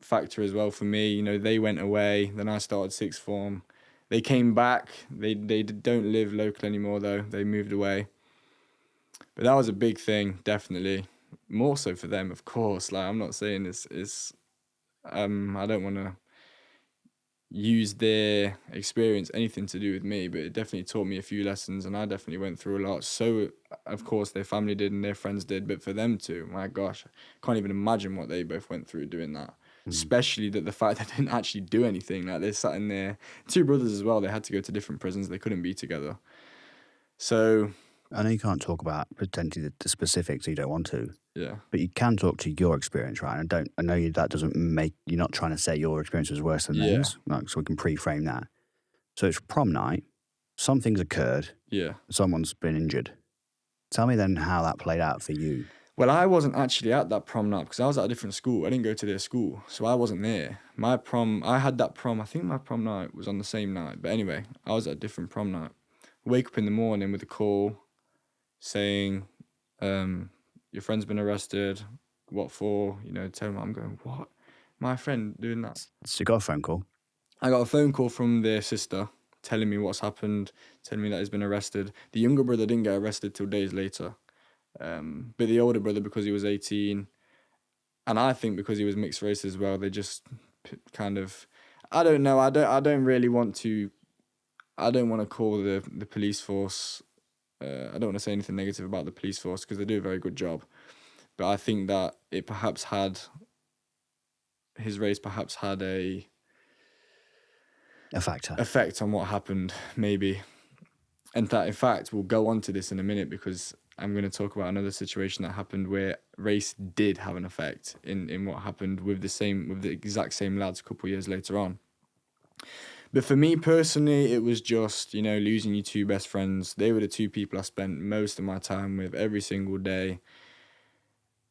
factor as well for me. You know, they went away, then I started sixth form. They came back. They don't live local anymore though. They moved away. But that was a big thing, definitely. More so for them, of course. Like, I'm not saying this is I don't want to use their experience anything to do with me, but it definitely taught me a few lessons, and I definitely went through a lot. So of course their family did and their friends did, but for them too, my gosh, I can't even imagine what they both went through doing that. Especially that the fact they didn't actually do anything. Like, they sat in there, two brothers as well, they had to go to different prisons, they couldn't be together. So I know you can't talk about potentially the specifics, you don't want to. Yeah. But you can talk to your experience, right? I know that doesn't make, you're not trying to say your experience was worse than theirs. Like, so we can pre-frame that. So it's prom night, something's occurred. Yeah. Someone's been injured. Tell me then how that played out for you. Well, I wasn't actually at that prom night because I was at a different school. I didn't go to their school, so I wasn't there. I had that prom, I think my prom night was on the same night. But anyway, I was at a different prom night. Wake up in the morning with a call saying, your friend's been arrested. What for? You know, tell them. I'm going, what? My friend doing that? So you got a phone call? I got a phone call from their sister telling me what's happened, telling me that he's been arrested. The younger brother didn't get arrested till days later. But the older brother, because he was 18, and I think because he was mixed race as well, they just kind of, I don't know, I don't want to call the police force, I don't want to say anything negative about the police force because they do a very good job. But I think that it perhaps had, his race perhaps had a factor effect on what happened, maybe. And that, in fact, we'll go on to this in a minute because I'm going to talk about another situation that happened where race did have an effect in what happened with the exact same lads a couple of years later on. But for me personally, it was just, you know, losing your two best friends. They were the two people I spent most of my time with every single day.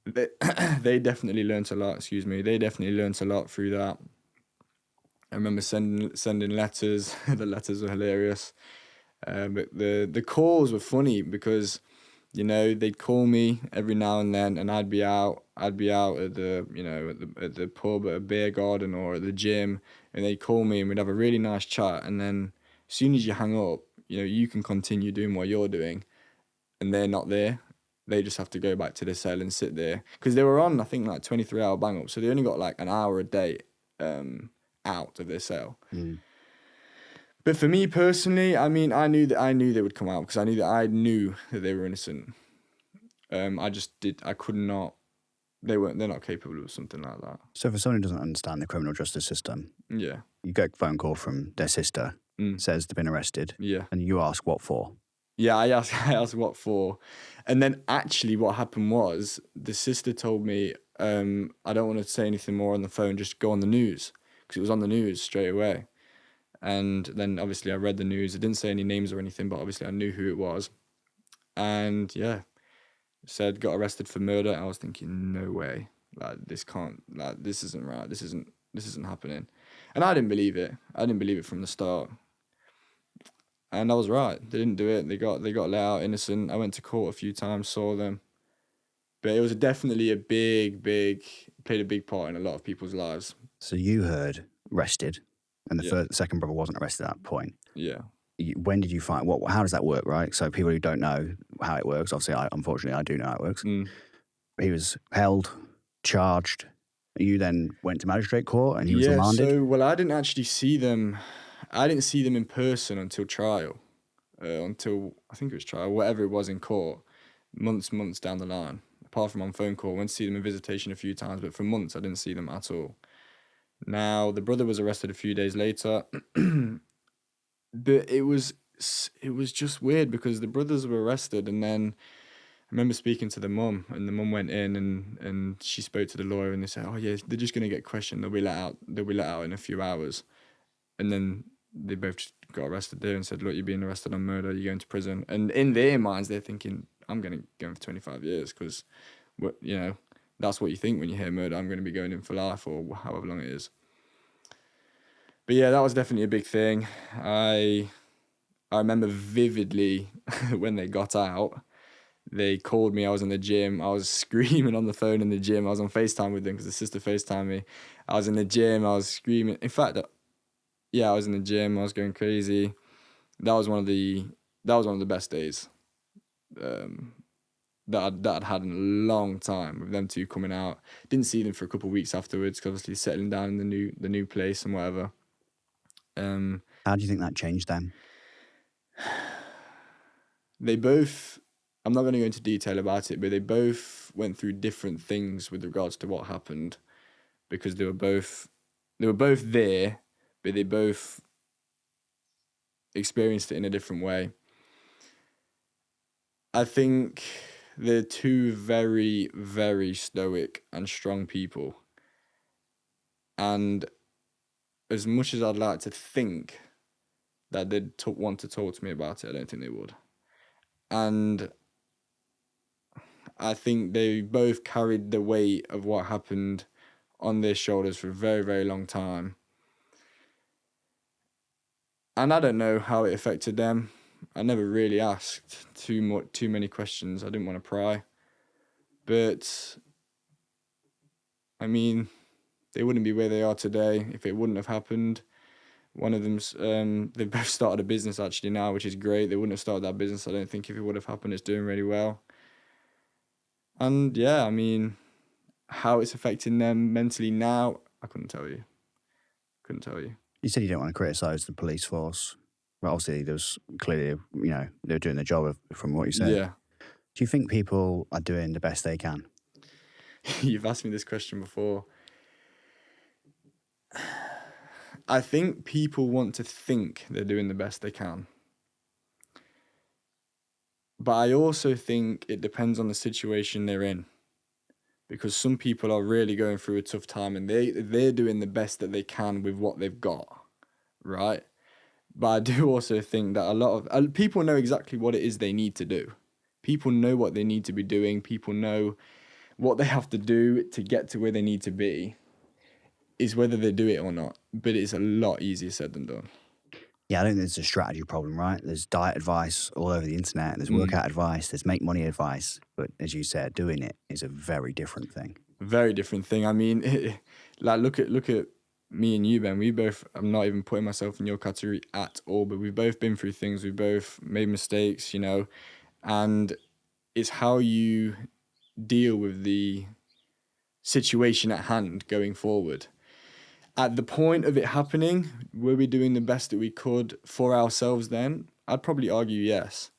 They definitely learnt a lot, They definitely learnt a lot through that. I remember sending letters. The letters were hilarious. But the calls were funny because, you know, they'd call me every now and then, and I'd be out at the, you know, at the pub, at a beer garden, or at the gym, and they'd call me and we'd have a really nice chat. And then as soon as you hang up, you know, you can continue doing what you're doing, and they're not there. They just have to go back to the cell and sit there because they were on, I think, like 23-hour bang up, so they only got like an hour a day out of their cell. But for me personally, I mean, I knew they would come out because I knew that they were innocent. They're not capable of something like that. So for someone who doesn't understand the criminal justice system, Yeah. you get a phone call from their sister, says they've been arrested, Yeah. and you ask what for? Yeah, I asked what for. And then actually what happened was the sister told me, I don't want to say anything more on the phone, just go on the news, because it was on the news straight away. And then obviously I read the news. It didn't say any names or anything, but obviously I knew who it was. And yeah, said got arrested for murder. I was thinking, no way, like this isn't right. This isn't happening. And I didn't believe it. I didn't believe it from the start. And I was right. They didn't do it. They got let out innocent. I went to court a few times, saw them. But it was definitely played a big part in a lot of people's lives. So you heard arrested, and the second brother wasn't arrested at that point. Yeah. When did you find, how does that work, right? So people who don't know how it works, obviously, unfortunately, I do know how it works. He was held, charged. You then went to magistrate court and he was remanded? So, well, I didn't actually see them. I didn't see them in person until trial. Until, I think it was trial, whatever it was in court, months down the line. Apart from on phone call, I went to see them in visitation a few times, but for months I didn't see them at all. Now, the brother was arrested a few days later, but it was just weird because the brothers were arrested, and then I remember speaking to the mum, and the mum went in and she spoke to the lawyer, and they said, oh yeah, they're just going to get questioned, they'll be let out in a few hours. And then they both just got arrested there and said, look, you're being arrested on murder, you're going to prison. And in their minds, they're thinking, I'm going to go for 25 years because, you know, that's what you think when you hear murder. I'm going to be going in for life or however long it is. But yeah, that was definitely a big thing. I remember vividly when they got out, they called me. I was in the gym. I was screaming on the phone in the gym. I was on FaceTime with them because the sister FaceTimed me. I was in the gym. I was screaming. In fact, I was in the gym. I was going crazy. That was one of the best days that I'd had in a long time, with them two coming out. Didn't see them for a couple of weeks afterwards, because obviously settling down in the new place and whatever. How do you think that changed them? They both, I'm not going to go into detail about it, but they both went through different things with regards to what happened, because they were both there, but they both experienced it in a different way. I think they're two very, very stoic and strong people. And as much as I'd like to think that they'd want to talk to me about it, I don't think they would. And I think they both carried the weight of what happened on their shoulders for a very, very long time. And I don't know how it affected them. I never really asked too many questions. I didn't want to pry. But, I mean, they wouldn't be where they are today if it wouldn't have happened. One of them's, they've both started a business actually now, which is great. They wouldn't have started that business, I don't think, if it would have happened. It's doing really well. And yeah, I mean, how it's affecting them mentally now, I couldn't tell you. You said you don't want to criticise the police force. Well, obviously, there was clearly, they were doing their job from what you said. Yeah. Do you think people are doing the best they can? You've asked me this question before. I think people want to think they're doing the best they can. But I also think it depends on the situation they're in. Because some people are really going through a tough time and they're doing the best that they can with what they've got, right? But I do also think that a lot of people know exactly what it is they need to do. People know what they need to be doing. People know what they have to do to get to where they need to be. Is whether they do it or not. But it's a lot easier said than done. Yeah, I don't think it's a strategy problem, right? There's diet advice all over the internet. There's workout advice. There's make money advice. But as you said, doing it is a very different thing. Very different thing. I mean, look at me and you, Ben. We both, I'm not even putting myself in your category at all, but we've both been through things. We've both made mistakes, and it's how you deal with the situation at hand going forward. At the point of it happening, were we doing the best that we could for ourselves then? I'd probably argue yes.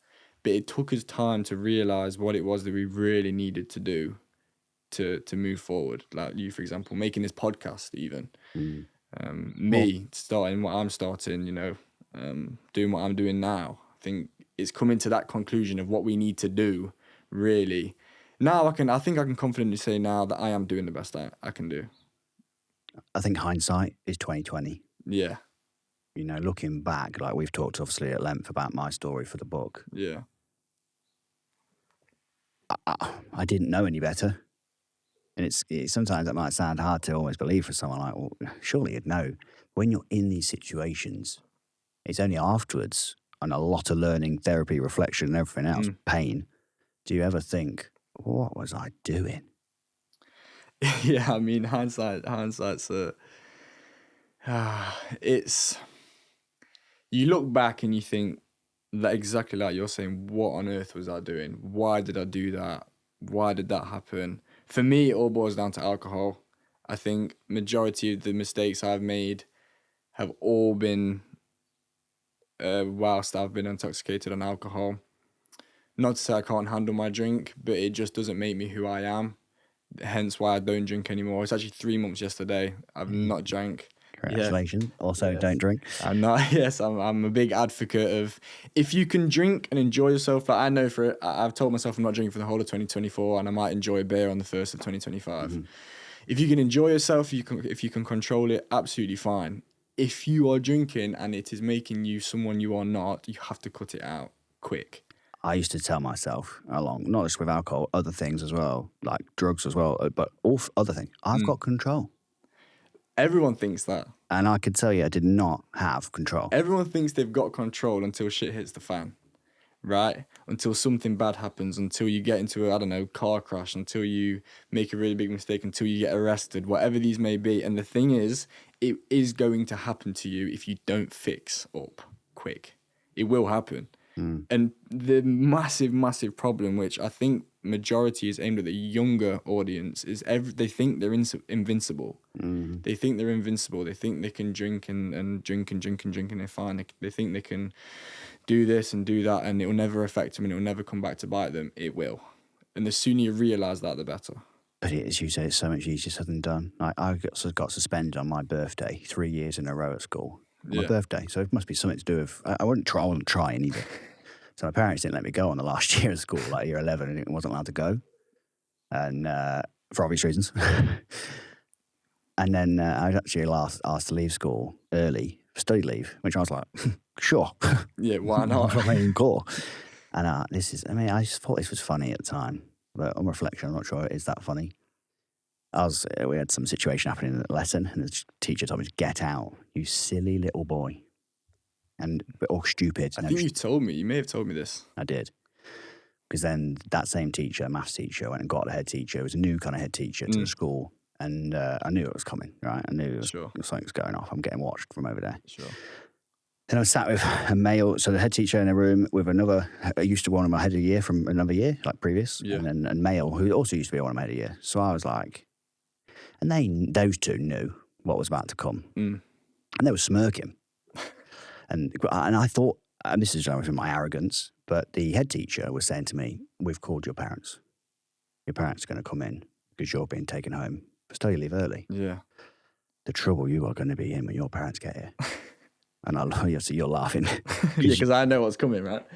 But it took us time to realise what it was that we really needed to do to move forward. Like you, for example, making this podcast even. Me starting what I'm starting, doing what I'm doing now. I think it's coming to that conclusion of what we need to do, really. Now I think I can confidently say now that I am doing the best I can do. I think hindsight is 20/20. Yeah. Looking back, like we've talked obviously at length about my story for the book. Yeah. I didn't know any better. And it's sometimes it might sound hard to almost believe for someone like, well, surely you'd know. When you're in these situations, it's only afterwards, and a lot of learning, therapy, reflection, and everything else, pain, do you ever think, what was I doing? Yeah, I mean, hindsight's it's, you look back and you think that exactly like you're saying, what on earth was I doing? Why did I do that? Why did that happen? For me, it all boils down to alcohol. I think majority of the mistakes I've made have all been whilst I've been intoxicated on alcohol. Not to say I can't handle my drink, but it just doesn't make me who I am. Hence why I don't drink anymore. It's actually 3 months yesterday. I've not drank. Congratulations. Yeah. Also, don't drink. I'm not. Yes, I'm a big advocate of if you can drink and enjoy yourself. Like I know I've told myself I'm not drinking for the whole of 2024, and I might enjoy a beer on the 1st of 2025. If you can enjoy yourself, if you can control it, absolutely fine. If you are drinking and it is making you someone you are not, you have to cut it out quick. I used to tell myself along, not just with alcohol, other things as well, like drugs as well, but all other things. I've got control. Everyone thinks that. And I could tell you I did not have control. Everyone thinks they've got control until shit hits the fan, right? Until something bad happens, until you get into a, I don't know, car crash, until you make a really big mistake, until you get arrested, whatever these may be. And the thing is, it is going to happen to you if you don't fix up quick. It will happen. And the massive problem, which I think majority is aimed at the younger audience, is they think they're invincible. They think they're invincible. They think they can drink and drink and they're fine. They think they can do this and do that and it will never affect them and it will never come back to bite them. It will. And the sooner you realise that, the better. But as you say, it's so much easier said than done. I got suspended on my birthday 3 years in a row at school. My birthday, so it must be something to do with. I wasn't trying either. So my parents didn't let me go on the last year of school, like year 11, and it wasn't allowed to go, and for obvious reasons. And then I was actually asked to leave school early, study leave, which I was like, sure. Yeah, why not? Cool. And I just thought this was funny at the time, but on reflection, I'm not sure it is that funny. We had some situation happening in the lesson, and the teacher told me to get out, you silly little boy. Or stupid. I think you told me. You may have told me this. I did. Because then that same teacher, maths teacher, went and got a head teacher. It was a new kind of head teacher to the school. And I knew it was coming, right? I knew something was going off. I'm getting watched from over there. Sure. Then I was sat with a male, so the head teacher in a room with another, used to be one of my head of year from another year, like previous. Yeah. And then a male who also used to be one of my head of year. So I was like, and those two knew what was about to come. And they were smirking. And I thought, and this is from my arrogance, but the head teacher was saying to me, we've called your parents. Your parents are going to come in because you're being taken home for study leave early. Yeah. The trouble you are going to be in when your parents get here. And I see you're laughing. Yeah, because I know what's coming, right?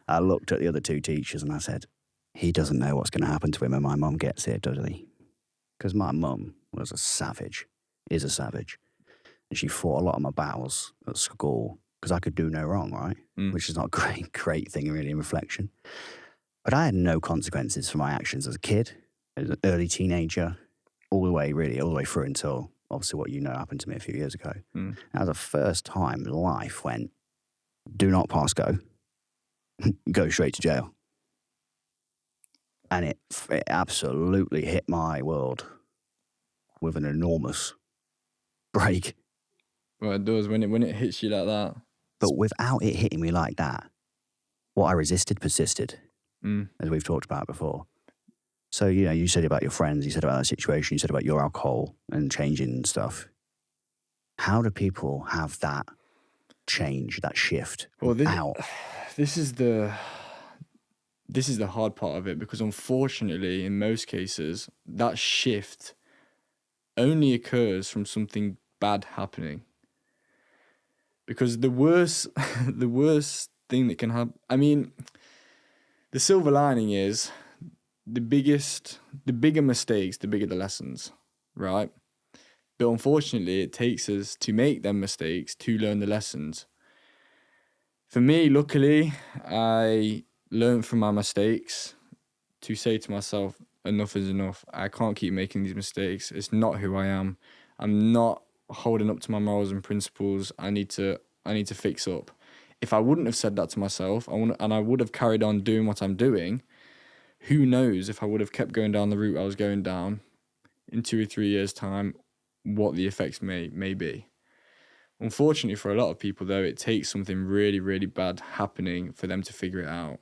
I looked at the other two teachers and I said, he doesn't know what's going to happen to him when my mum gets here, does he? Because my mum was a savage, is a savage. And she fought a lot of my battles at school because I could do no wrong, right? Which is not a great thing really in reflection. But I had no consequences for my actions as a kid, as an early teenager, all the way through until obviously what you know happened to me a few years ago. That was the first time life went, do not pass go, go straight to jail. And it absolutely hit my world with an enormous break. Well, it does when it hits you like that. But without it hitting me like that, what I resisted persisted, as we've talked about before. So, you said about your friends, you said about that situation, you said about your alcohol and changing stuff. How do people have that change, that shift? Well, this is the hard part of it, because unfortunately, in most cases, that shift only occurs from something bad happening. Because the worst thing that can happen, I mean, the silver lining is the bigger mistakes, the bigger the lessons, right? But unfortunately, it takes us to make them mistakes to learn the lessons. For me, luckily, I learned from my mistakes to say to myself, enough is enough. I can't keep making these mistakes. It's not who I am. I'm not holding up to my morals and principles. I need to fix up. If I wouldn't have said that to myself, I would have carried on doing what I'm doing, who knows if I would have kept going down the route I was going down in 2 or 3 years' time, what the effects may be. Unfortunately for a lot of people, though, it takes something really, really bad happening for them to figure it out.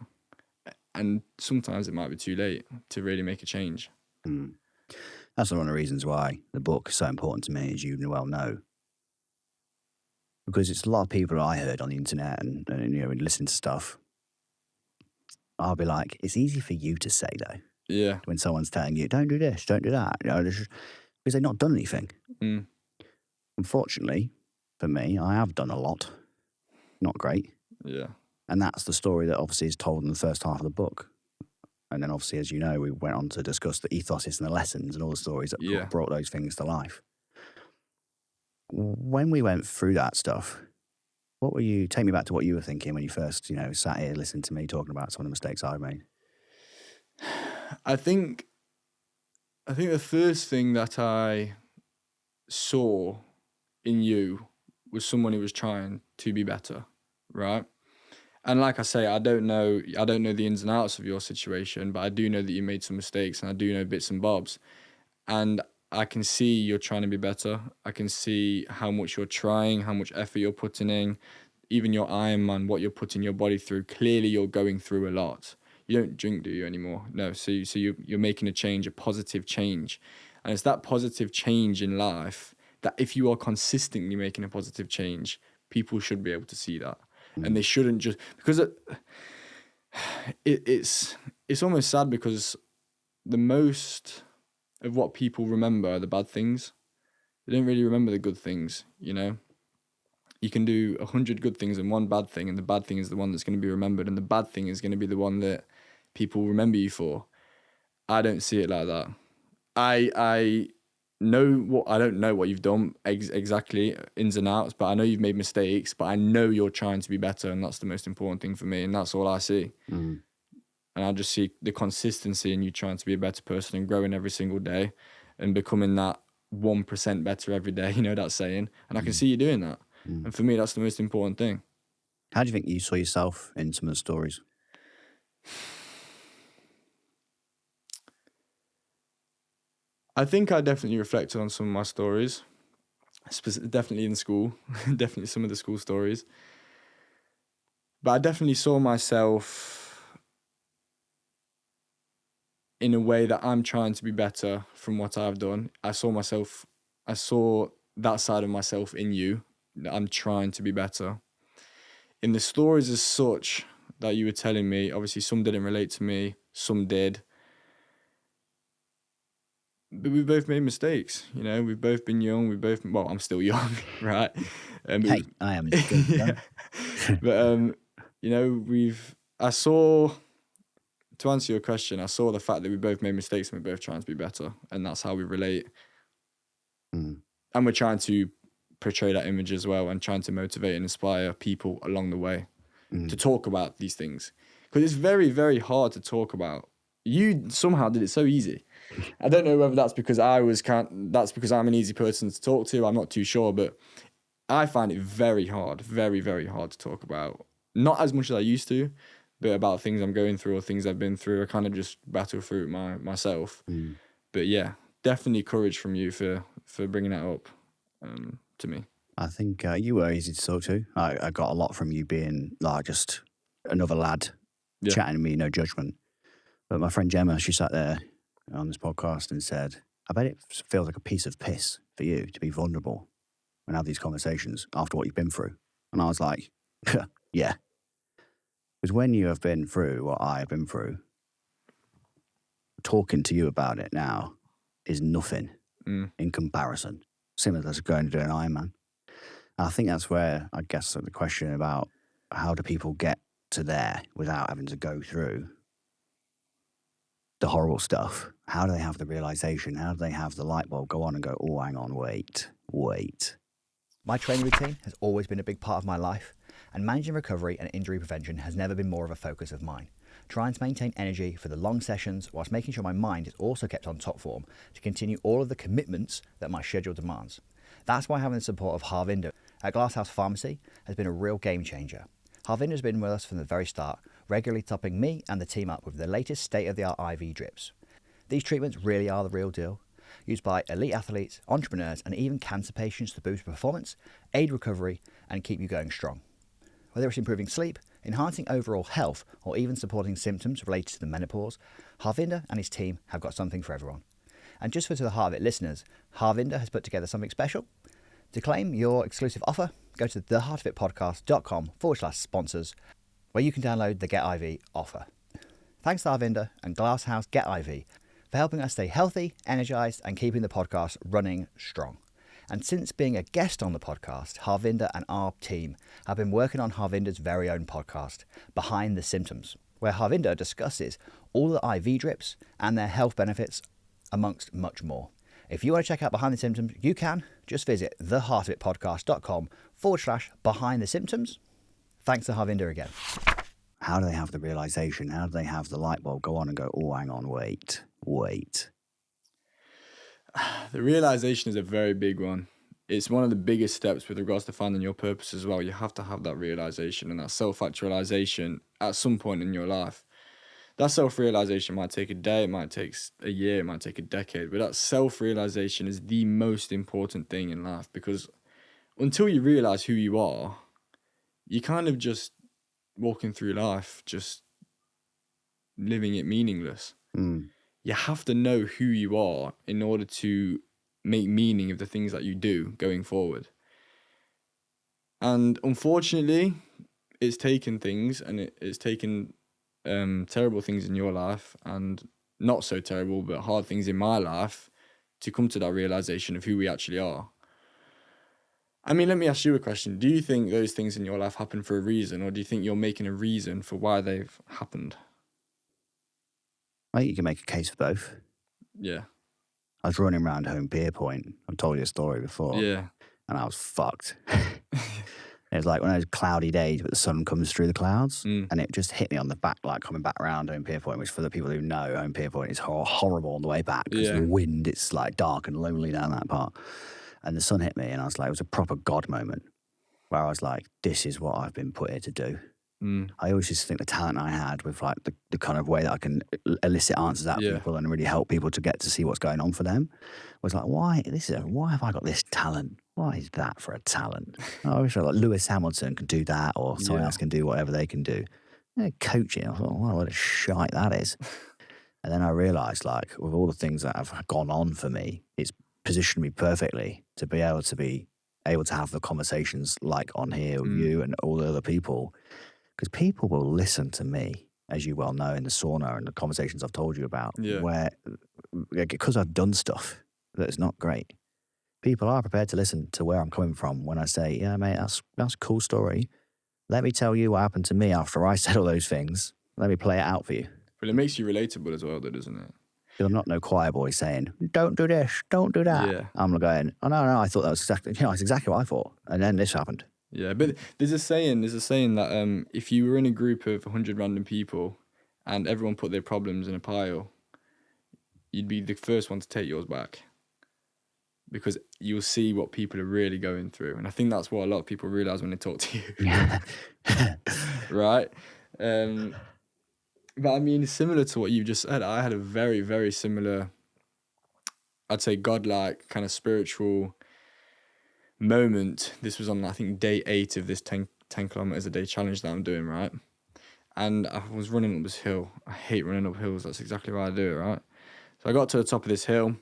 And sometimes it might be too late to really make a change. That's one of the reasons why the book is so important to me, as you well know. Because it's a lot of people I heard on the internet and listening to stuff. I'll be like, it's easy for you to say, though. Yeah. When someone's telling you, don't do this, don't do that. Because they've not done anything. Unfortunately, for me, I have done a lot. Not great. Yeah. And that's the story that obviously is told in the first half of the book. And then obviously, as you know, we went on to discuss the ethoses and the lessons and all the stories that brought those things to life. When we went through that stuff, Take me back to what you were thinking when you first, sat here listening to me talking about some of the mistakes I made. I think the first thing that I saw in you was someone who was trying to be better, right? And like I say, I don't know the ins and outs of your situation, but I do know that you made some mistakes, and I do know bits and bobs. And I can see you're trying to be better. I can see how much you're trying, how much effort you're putting in, even your Ironman, what you're putting your body through. Clearly, you're going through a lot. You don't drink, do you, anymore? No. So you're making a change, a positive change. And it's that positive change in life that if you are consistently making a positive change, people should be able to see that. And they shouldn't just, because it's almost sad, because the most of what people remember are the bad things. They don't really remember the good things, You can do 100 good things and one bad thing, and the bad thing is the one that's going to be remembered, and the bad thing is going to be the one that people remember you for. I don't see it like that. I don't know what you've done exactly, ins and outs, but I know you've made mistakes, but I know you're trying to be better, and that's the most important thing for me, and that's all I see. And I just see the consistency in you trying to be a better person and growing every single day and becoming that 1% better every day, that saying, and I can see you doing that. And for me, that's the most important thing. How do you think you saw yourself in some of the stories? I think I definitely reflected on some of my stories, definitely in school, definitely some of the school stories. But I definitely saw myself in a way that I'm trying to be better from what I've done. I saw that side of myself in you, that I'm trying to be better. In the stories as such that you were telling me, obviously some didn't relate to me, some did. But we both made mistakes, we've both been young, I'm still young, right? Hey, I am. Yeah. But, to answer your question, I saw the fact that we both made mistakes and we're both trying to be better, and that's how we relate. And we're trying to portray that image as well, and trying to motivate and inspire people along the way to talk about these things. Because it's very, very hard to talk about. You somehow did it so easy. I don't know whether that's because that's because I'm an easy person to talk to. I'm not too sure, but I find it very hard, very, very hard to talk about. Not as much as I used to, but about things I'm going through or things I've been through. I kind of just battle through it myself. But yeah, definitely courage from you for bringing that up to me. I think you were easy to talk to. I got a lot from you being like just another lad chatting to me, no judgment. But my friend Gemma, she sat there on this podcast and said, I bet it feels like a piece of piss for you to be vulnerable and have these conversations after what you've been through. And I was like, yeah. Because when you have been through what I have been through, talking to you about it now is nothing in comparison. Similar to going to do an Ironman. And I think that's where, I guess, the question about how do people get to there without having to go through the horrible stuff. How do they have the realization? How do they have the light bulb go on and go, oh, hang on, wait. My training routine has always been a big part of my life, and managing recovery and injury prevention has never been more of a focus of mine. Trying to maintain energy for the long sessions whilst making sure my mind is also kept on top form to continue all of the commitments that my schedule demands. That's why having the support of Harvinder at Glasshouse Pharmacy has been a real game changer. Harvinder has been with us from the very start, regularly topping me and the team up with the latest state-of-the-art IV drips. These treatments really are the real deal, used by elite athletes, entrepreneurs, and even cancer patients to boost performance, aid recovery, and keep you going strong. Whether it's improving sleep, enhancing overall health, or even supporting symptoms related to the menopause, Harvinder and his team have got something for everyone. And just for the Heart of It listeners, Harvinder has put together something special. To claim your exclusive offer, go to theheartofitpodcast.com/sponsors, where you can download the Get IV offer. Thanks to Harvinder and Glasshouse Get IV for helping us stay healthy, energized, and keeping the podcast running strong. And since being a guest on the podcast, Harvinder and our team have been working on Harvinder's very own podcast, Behind the Symptoms, where Harvinder discusses all the IV drips and their health benefits, amongst much more. If you want to check out Behind the Symptoms, you can. Just visit theheartofitpodcast.com/behind the symptoms. Thanks to Harvinder again. How do they have the realization? How do they have the light bulb go on and go, oh, hang on, wait. The realization is a very big one. It's one of the biggest steps with regards to finding your purpose as well. You have to have that realization and that self-actualization at some point in your life. That self-realization might take a day, it might take a year, it might take a decade, but that self-realization is the most important thing in life, because until you realize who you are, you're kind of just walking through life, just living it meaningless. You have to know who you are in order to make meaning of the things that you do going forward. And unfortunately, it's taken things, and it's taken terrible things in your life, and not so terrible, but hard things in my life, to come to that realization of who we actually are. I mean, let me ask you a question. Do you think those things in your life happen for a reason, or do you think you're making a reason for why they've happened? I think you can make a case for both. Yeah. I was running around Home Pier Point. I've told you a story before. Yeah. And I was fucked. It was like one of those cloudy days, but the sun comes through the clouds, and it just hit me on the back, like coming back around Home Pier Point, which for the people who know, Home Pier Point is horrible on the way back because the wind, it's like dark and lonely down that part. And the sun hit me, and I was like, it was a proper God moment where I was like, this is what I've been put here to do. I always just think the talent I had with like the kind of way that I can elicit answers out of people and really help people to get to see what's going on for them was like, why have I got this talent? Why is that for a talent? I wish like Lewis Hamilton can do that, or someone else can do whatever they can do. Coaching, I thought, wow, what a shite that is. And then I realised, like, with all the things that have gone on for me, it's positioned me perfectly to be able to have the conversations like on here with you and all the other people. Because people will listen to me, as you well know, in the sauna and the conversations I've told you about, where, because I've done stuff that's not great, people are prepared to listen to where I'm coming from when I say, yeah, mate, that's a cool story. Let me tell you what happened to me after I said all those things. Let me play it out for you. But it makes you relatable as well, though, doesn't it? I'm not no choir boy saying, don't do this, don't do that. Yeah. I'm going, oh, no, I thought that was exactly, that's exactly what I thought. And then this happened. Yeah, but there's a saying that if you were in a group of 100 random people and everyone put their problems in a pile, you'd be the first one to take yours back, because you'll see what people are really going through. And I think that's what a lot of people realize when they talk to you. Right? But I mean, similar to what you just said, I had a very, very similar, I'd say godlike kind of spiritual moment. This was on, I think, day 8 of this 10 kilometers a day challenge that I'm doing, right? And I was running up this hill. I hate running up hills. That's exactly why I do it, right? So I got to the top of this hill.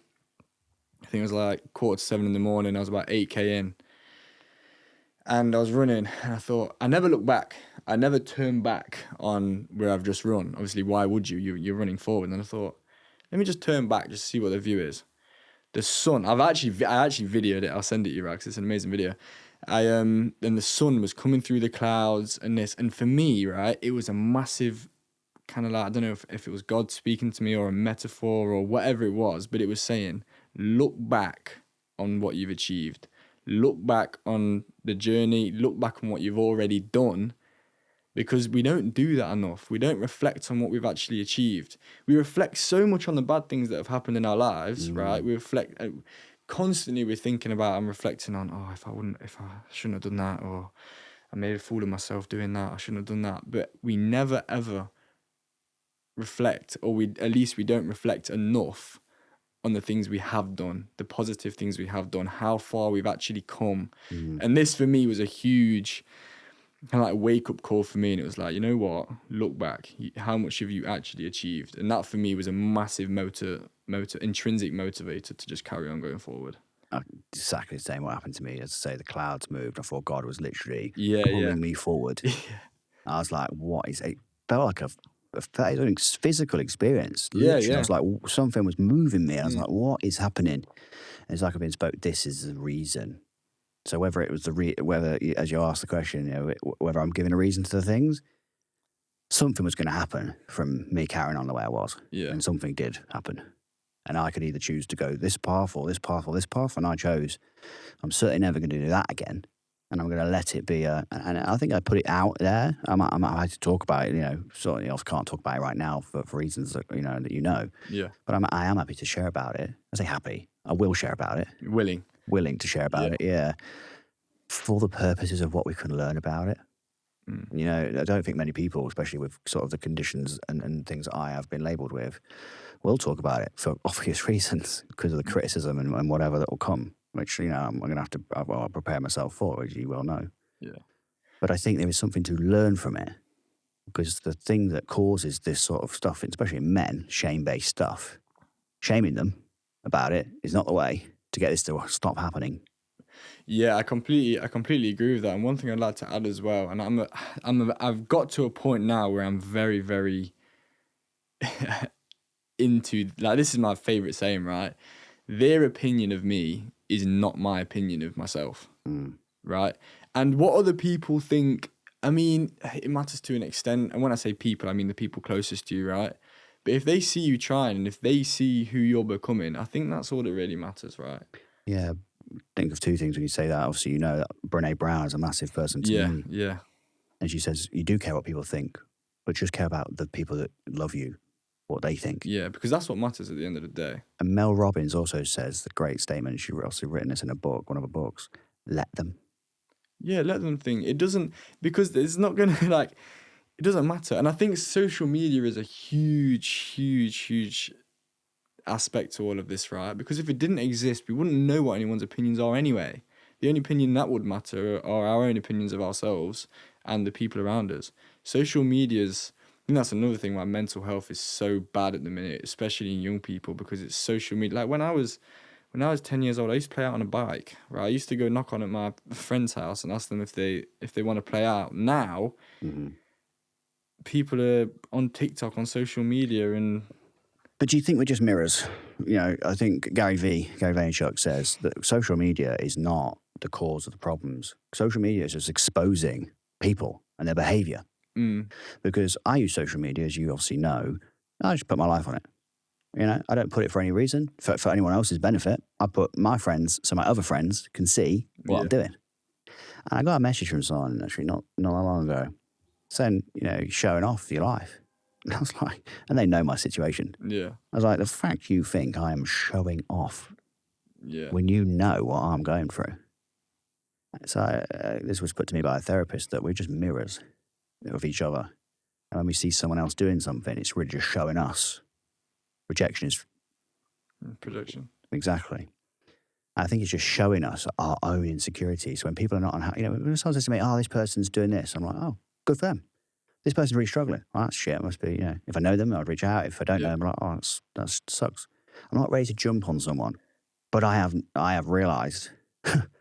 I think it was like 6:45 in the morning. I was about 8K in. And I was running, and I thought, I never looked back. I never turned back on where I've just run. Obviously, why would you? You're running forward. And I thought, let me just turn back just to see what the view is. The sun, I actually videoed it. I'll send it to you, right? Because it's an amazing video. And the sun was coming through the clouds and this. And for me, right, it was a massive kind of like, I don't know if it was God speaking to me or a metaphor or whatever it was, but it was saying, look back on what you've achieved. Look back on the journey. Look back on what you've already done. Because we don't do that enough. We don't reflect on what we've actually achieved. We reflect so much on the bad things that have happened in our lives, right? We reflect constantly. We're thinking about and reflecting on, if I shouldn't have done that, or I made a fool of myself doing that. I shouldn't have done that. But we never ever reflect, or at least we don't reflect enough on the things we have done, the positive things we have done, how far we've actually come. And this for me was a huge kind of like wake up call for me, and it was like, you know what, look back, how much have you actually achieved? And that for me was a massive intrinsic motivator to just carry on going forward. Exactly the same what happened to me. As I say, the clouds moved. I thought God was literally pulling me forward. I was like, what is it? Felt like a physical experience. Literally. I was like, something was moving me. I was like, what is happening? And it's like I've been spoke, this is the reason. So whether it was whether, as you asked the question, whether I'm giving a reason to the things, something was going to happen from me carrying on the way I was. Yeah. And something did happen. and I could either choose to go this path or this path or this path, and I chose, I'm certainly never going to do that again. And I'm going to let it be and I think I put it out there. I might have to talk about it, certainly I can't talk about it right now for reasons that, that you know. Yeah. But I am happy to share about it. I say happy. I will share about it. Willing to share about it, yeah. For the purposes of what we can learn about it. I don't think many people, especially with sort of the conditions and things that I have been labelled with, will talk about it for obvious reasons because of the criticism and whatever that will come, which, I'm going to have to I'll prepare myself for, as you well know. Yeah. But I think there is something to learn from it because the thing that causes this sort of stuff, especially in men, shame-based stuff, shaming them about it is not the way to get this to stop happening. Yeah, I completely agree with that. And one thing I'd like to add as well, and I've got to a point now where I'm very, very into, like, this is my favorite saying, right? Their opinion of me is not my opinion of myself, right? And what other people think, I mean, it matters to an extent. And when I say people, I mean the people closest to you, right? But if they see you trying and if they see who you're becoming, I think that's all that really matters, right? Yeah. Think of two things when you say that. Obviously, that Brene Brown is a massive person to me. Yeah. And she says, you do care what people think, but just care about the people that love you, what they think. Yeah, because that's what matters at the end of the day. And Mel Robbins also says the great statement, she's also written this in a book, one of her books, let them. Yeah, let them think. It doesn't, because it's not going to, like, it doesn't matter. And I think social media is a huge, huge, huge aspect to all of this, right? Because if it didn't exist, we wouldn't know what anyone's opinions are anyway. The only opinion that would matter are our own opinions of ourselves and the people around us. Social media's, I think that's another thing why mental health is so bad at the minute, especially in young people, because it's social media. Like when I was 10 years old, I used to play out on a bike, right? I used to go knock on at my friend's house and ask them if they want to play out. Now, people are on TikTok, on social media, and... But do you think we're just mirrors? I think Gary Vaynerchuk says that social media is not the cause of the problems. Social media is just exposing people and their behaviour. Because I use social media, as you obviously know, I just put my life on it. I don't put it for any reason, for anyone else's benefit. I put my friends, so my other friends can see what I'm doing. And I got a message from someone, actually, not that long ago, saying, showing off your life. And I was like, and they know my situation. Yeah. I was like, the fact you think I am showing off when you know what I'm going through. So this was put to me by a therapist that we're just mirrors of each other. And when we see someone else doing something, it's really just showing us. Rejection is... Projection. Exactly. I think it's just showing us our own insecurities. When people are not unhappy, when someone says to me, this person's doing this, I'm like, oh, good for them. This person's really struggling. Well, that's shit. It must be, if I know them, I'd reach out. If I don't know them, I'm like, that sucks. I'm not ready to jump on someone, but I have realised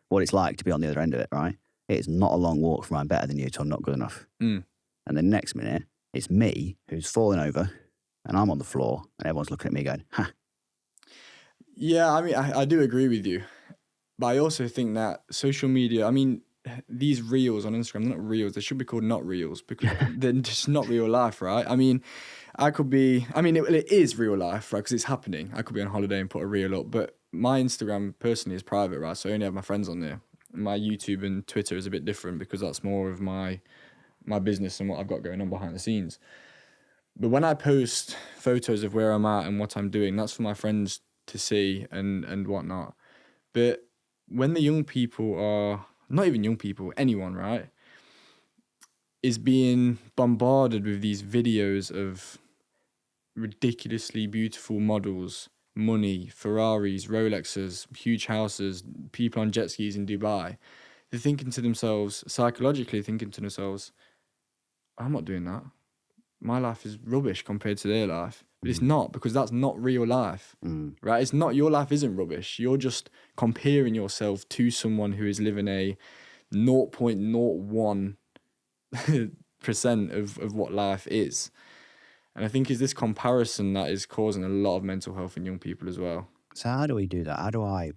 what it's like to be on the other end of it, right? It's not a long walk from I'm better than you to I'm not good enough. And the next minute, it's me who's falling over and I'm on the floor and everyone's looking at me going, ha. Yeah, I mean, I do agree with you. But I also think that social media, I mean, these reels on Instagram, they're not reels, they should be called not reels because they're just not real life, right? I mean, it is real life, right? Because it's happening. I could be on holiday and put a reel up, but my Instagram personally is private, right? So I only have my friends on there. My YouTube and Twitter is a bit different because that's more of my business and what I've got going on behind the scenes. But when I post photos of where I'm at and what I'm doing, that's for my friends to see and whatnot. But when the young people are, not even young people, anyone, right, is being bombarded with these videos of ridiculously beautiful models, money, Ferraris, Rolexes, huge houses, people on jet skis in Dubai, they're thinking to themselves, psychologically thinking to themselves, I'm not doing that. My life is rubbish compared to their life. But it's not, because that's not real life, right? It's not, your life isn't rubbish. You're just comparing yourself to someone who is living a 0.01% of what life is. And I think it's this comparison that is causing a lot of mental health in young people as well. So how do we do that? How do I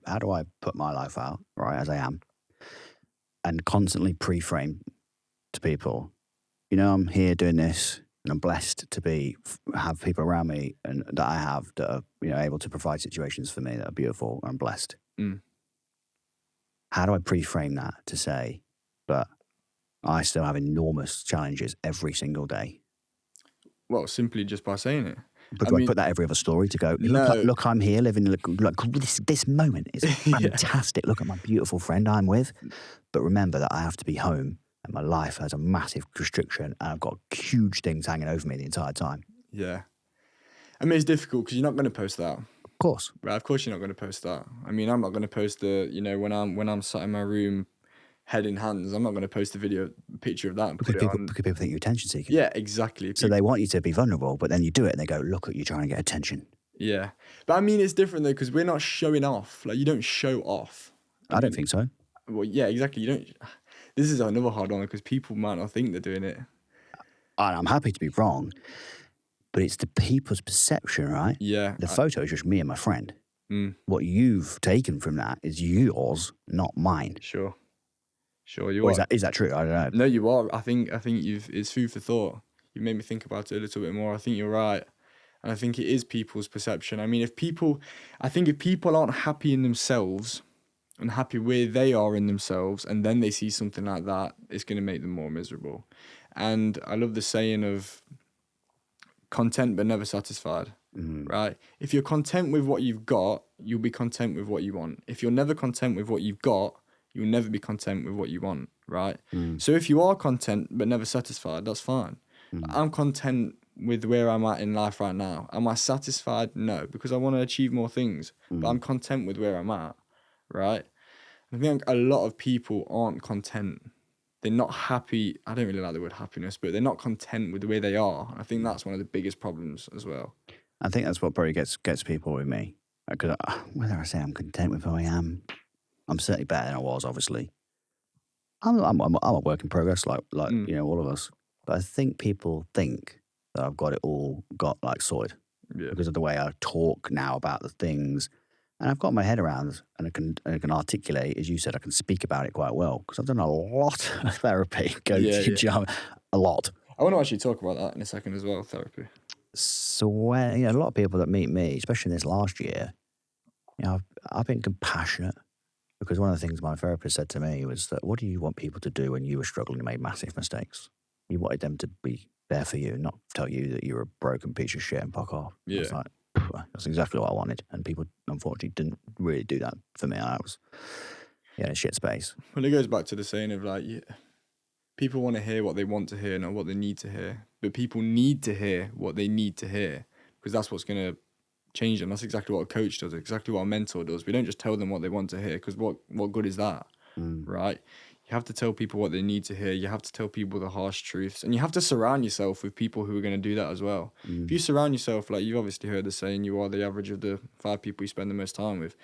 put my life out, right, as I am, and constantly pre-frame to people, I'm here doing this, And I'm blessed to have people around me and that I have that are, able to provide situations for me that are beautiful. I'm blessed. How do I pre-frame that to say, but I still have enormous challenges every single day? Well, simply just by saying it. But do I put that every other story to go, look, I'm here living, look this moment is fantastic. Look at my beautiful friend I'm with. But remember that I have to be home and my life has a massive restriction and I've got huge things hanging over me the entire time. Yeah. I mean, it's difficult because you're not going to post that. Of course. Right, of course you're not going to post that. I mean, I'm not going to post when I'm sat in my room, head in hands, I'm not going to post a picture of that and put it on. Because people think you're attention seeking. Yeah, exactly. So they want you to be vulnerable, but then you do it and they go, look at you trying to get attention. Yeah. But I mean, it's different though, because we're not showing off. Like, you don't show off. I don't think so. Well, yeah, exactly. You don't. This is another hard one because people might not think they're doing it. I'm happy to be wrong, but it's the people's perception, right? Yeah. The photo is just me and my friend. What you've taken from that is yours, not mine. Sure, you are. Is that true? I don't know. No, you are. I think it's food for thought. You made me think about it a little bit more. I think you're right. And I think it is people's perception. I mean, if people aren't happy in themselves and happy where they are in themselves, and then they see something like that, it's going to make them more miserable. And I love the saying of content but never satisfied, right? If you're content with what you've got, you'll be content with what you want. If you're never content with what you've got, you'll never be content with what you want, right? So if you are content but never satisfied, that's fine. I'm content with where I'm at in life right now. Am I satisfied? No, because I want to achieve more things, but I'm content with where I'm at, right? I think a lot of people aren't content. They're not happy. I don't really like the word happiness, but they're not content with where they are. I think that's one of the biggest problems as well. I think that's what probably gets people with me. Because whether I say I'm content with who I am, I'm certainly better than I was, obviously. I'm a work in progress, like all of us. But I think people think that I've got it all sorted because of the way I talk now about the things, and I've got my head around, and I can articulate, as you said, I can speak about it quite well because I've done a lot of therapy. A lot. I want to actually talk about that in a second as well. Therapy. So when a lot of people that meet me, especially in this last year, I've been compassionate. Because one of the things my therapist said to me was that, what do you want people to do when you were struggling and made massive mistakes? You wanted them to be there for you, not tell you that you're a broken piece of shit and fuck off. Yeah. It's like, that's exactly what I wanted. And people, unfortunately, didn't really do that for me. I was in a shit space. Well, it goes back to the saying of people want to hear what they want to hear, not what they need to hear. But people need to hear what they need to hear because that's what's going to change them. That's exactly what a coach does, exactly what a mentor does. We don't just tell them what they want to hear because what good is that, right? You have to tell people what they need to hear. You have to tell people the harsh truths, and you have to surround yourself with people who are going to do that as well. If you surround yourself, like you've obviously heard the saying, you are the average of the 5 people you spend the most time with.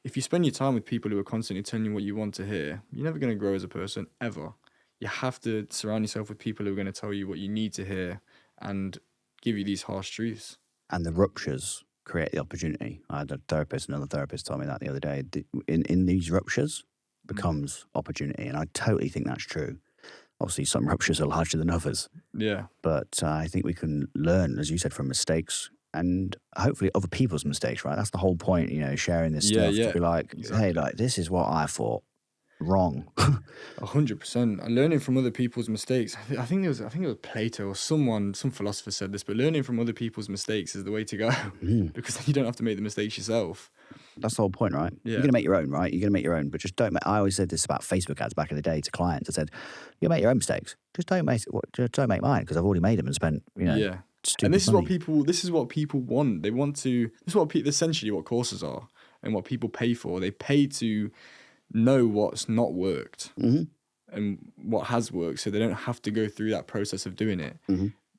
If you spend your time with people who are constantly telling you what you want to hear, you're never going to grow as a person, ever. You have to surround yourself with people who are going to tell you what you need to hear and give you these harsh truths. And the ruptures create the opportunity. I had another therapist told me that the other day. In these ruptures becomes opportunity, and I totally think that's true. Obviously, some ruptures are larger than others. Yeah. But I think we can learn, as you said, from mistakes and hopefully other people's mistakes, right? That's the whole point, sharing this stuff to be like, hey, this is what I thought. Wrong. 100%. And learning from other people's mistakes. I think it was Plato or some philosopher said this, but learning from other people's mistakes is the way to go because then you don't have to make the mistakes yourself. That's the whole point, right? Yeah. You're going to make your own, right? You're going to make your own, but just don't make... I always said this about Facebook ads back in the day to clients. I said, you make your own mistakes. Just don't make mine because I've already made them and spent, Yeah. And this is what people want. They want to... This is essentially what courses are and what people pay for. They pay to know what's not worked and what has worked so they don't have to go through that process of doing it.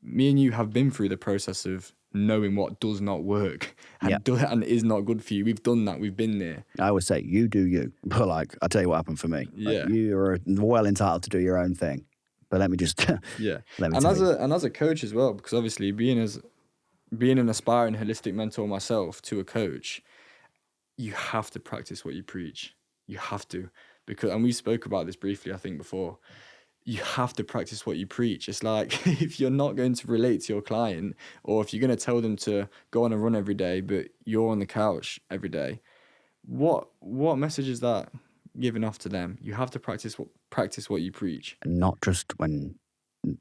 Me and you have been through the process of knowing what does not work and is not good for you. We've done that. We've been there. I always say, you do you. But I'll tell you what happened for me. Yeah. You're well entitled to do your own thing. But let me just... And as a coach as well, because obviously being an aspiring holistic mentor myself to a coach, you have to practice what you preach. You have to, and we spoke about this briefly, I think, before. you have to practice what you preach. It's like, if you're not going to relate to your client, or if you're going to tell them to go on a run every day, but you're on the couch every day, what message is that giving off to them? You have to practice what you preach. And not just when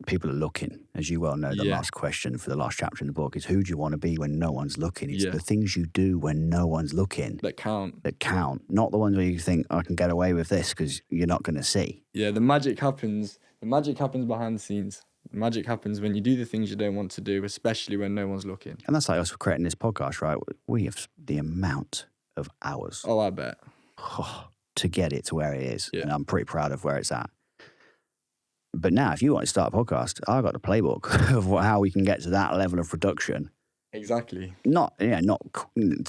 people are looking. As you well know, the Yeah. last question for the last chapter in the book is, who do you want to be when no one's looking? It's Yeah. the things you do when no one's looking That count. that count, not the ones where you think, I can get away with this because you're not going to see. Yeah, the magic happens behind the scenes. The magic happens when you do the things you don't want to do, especially when no one's looking. And that's like us creating this podcast, right? We have the amount of hours Oh, I bet. to get it to where it is. Yeah. And I'm pretty proud of where it's at. But now, if you want to start a podcast, I've got the playbook of how we can get to that level of production. Exactly. Not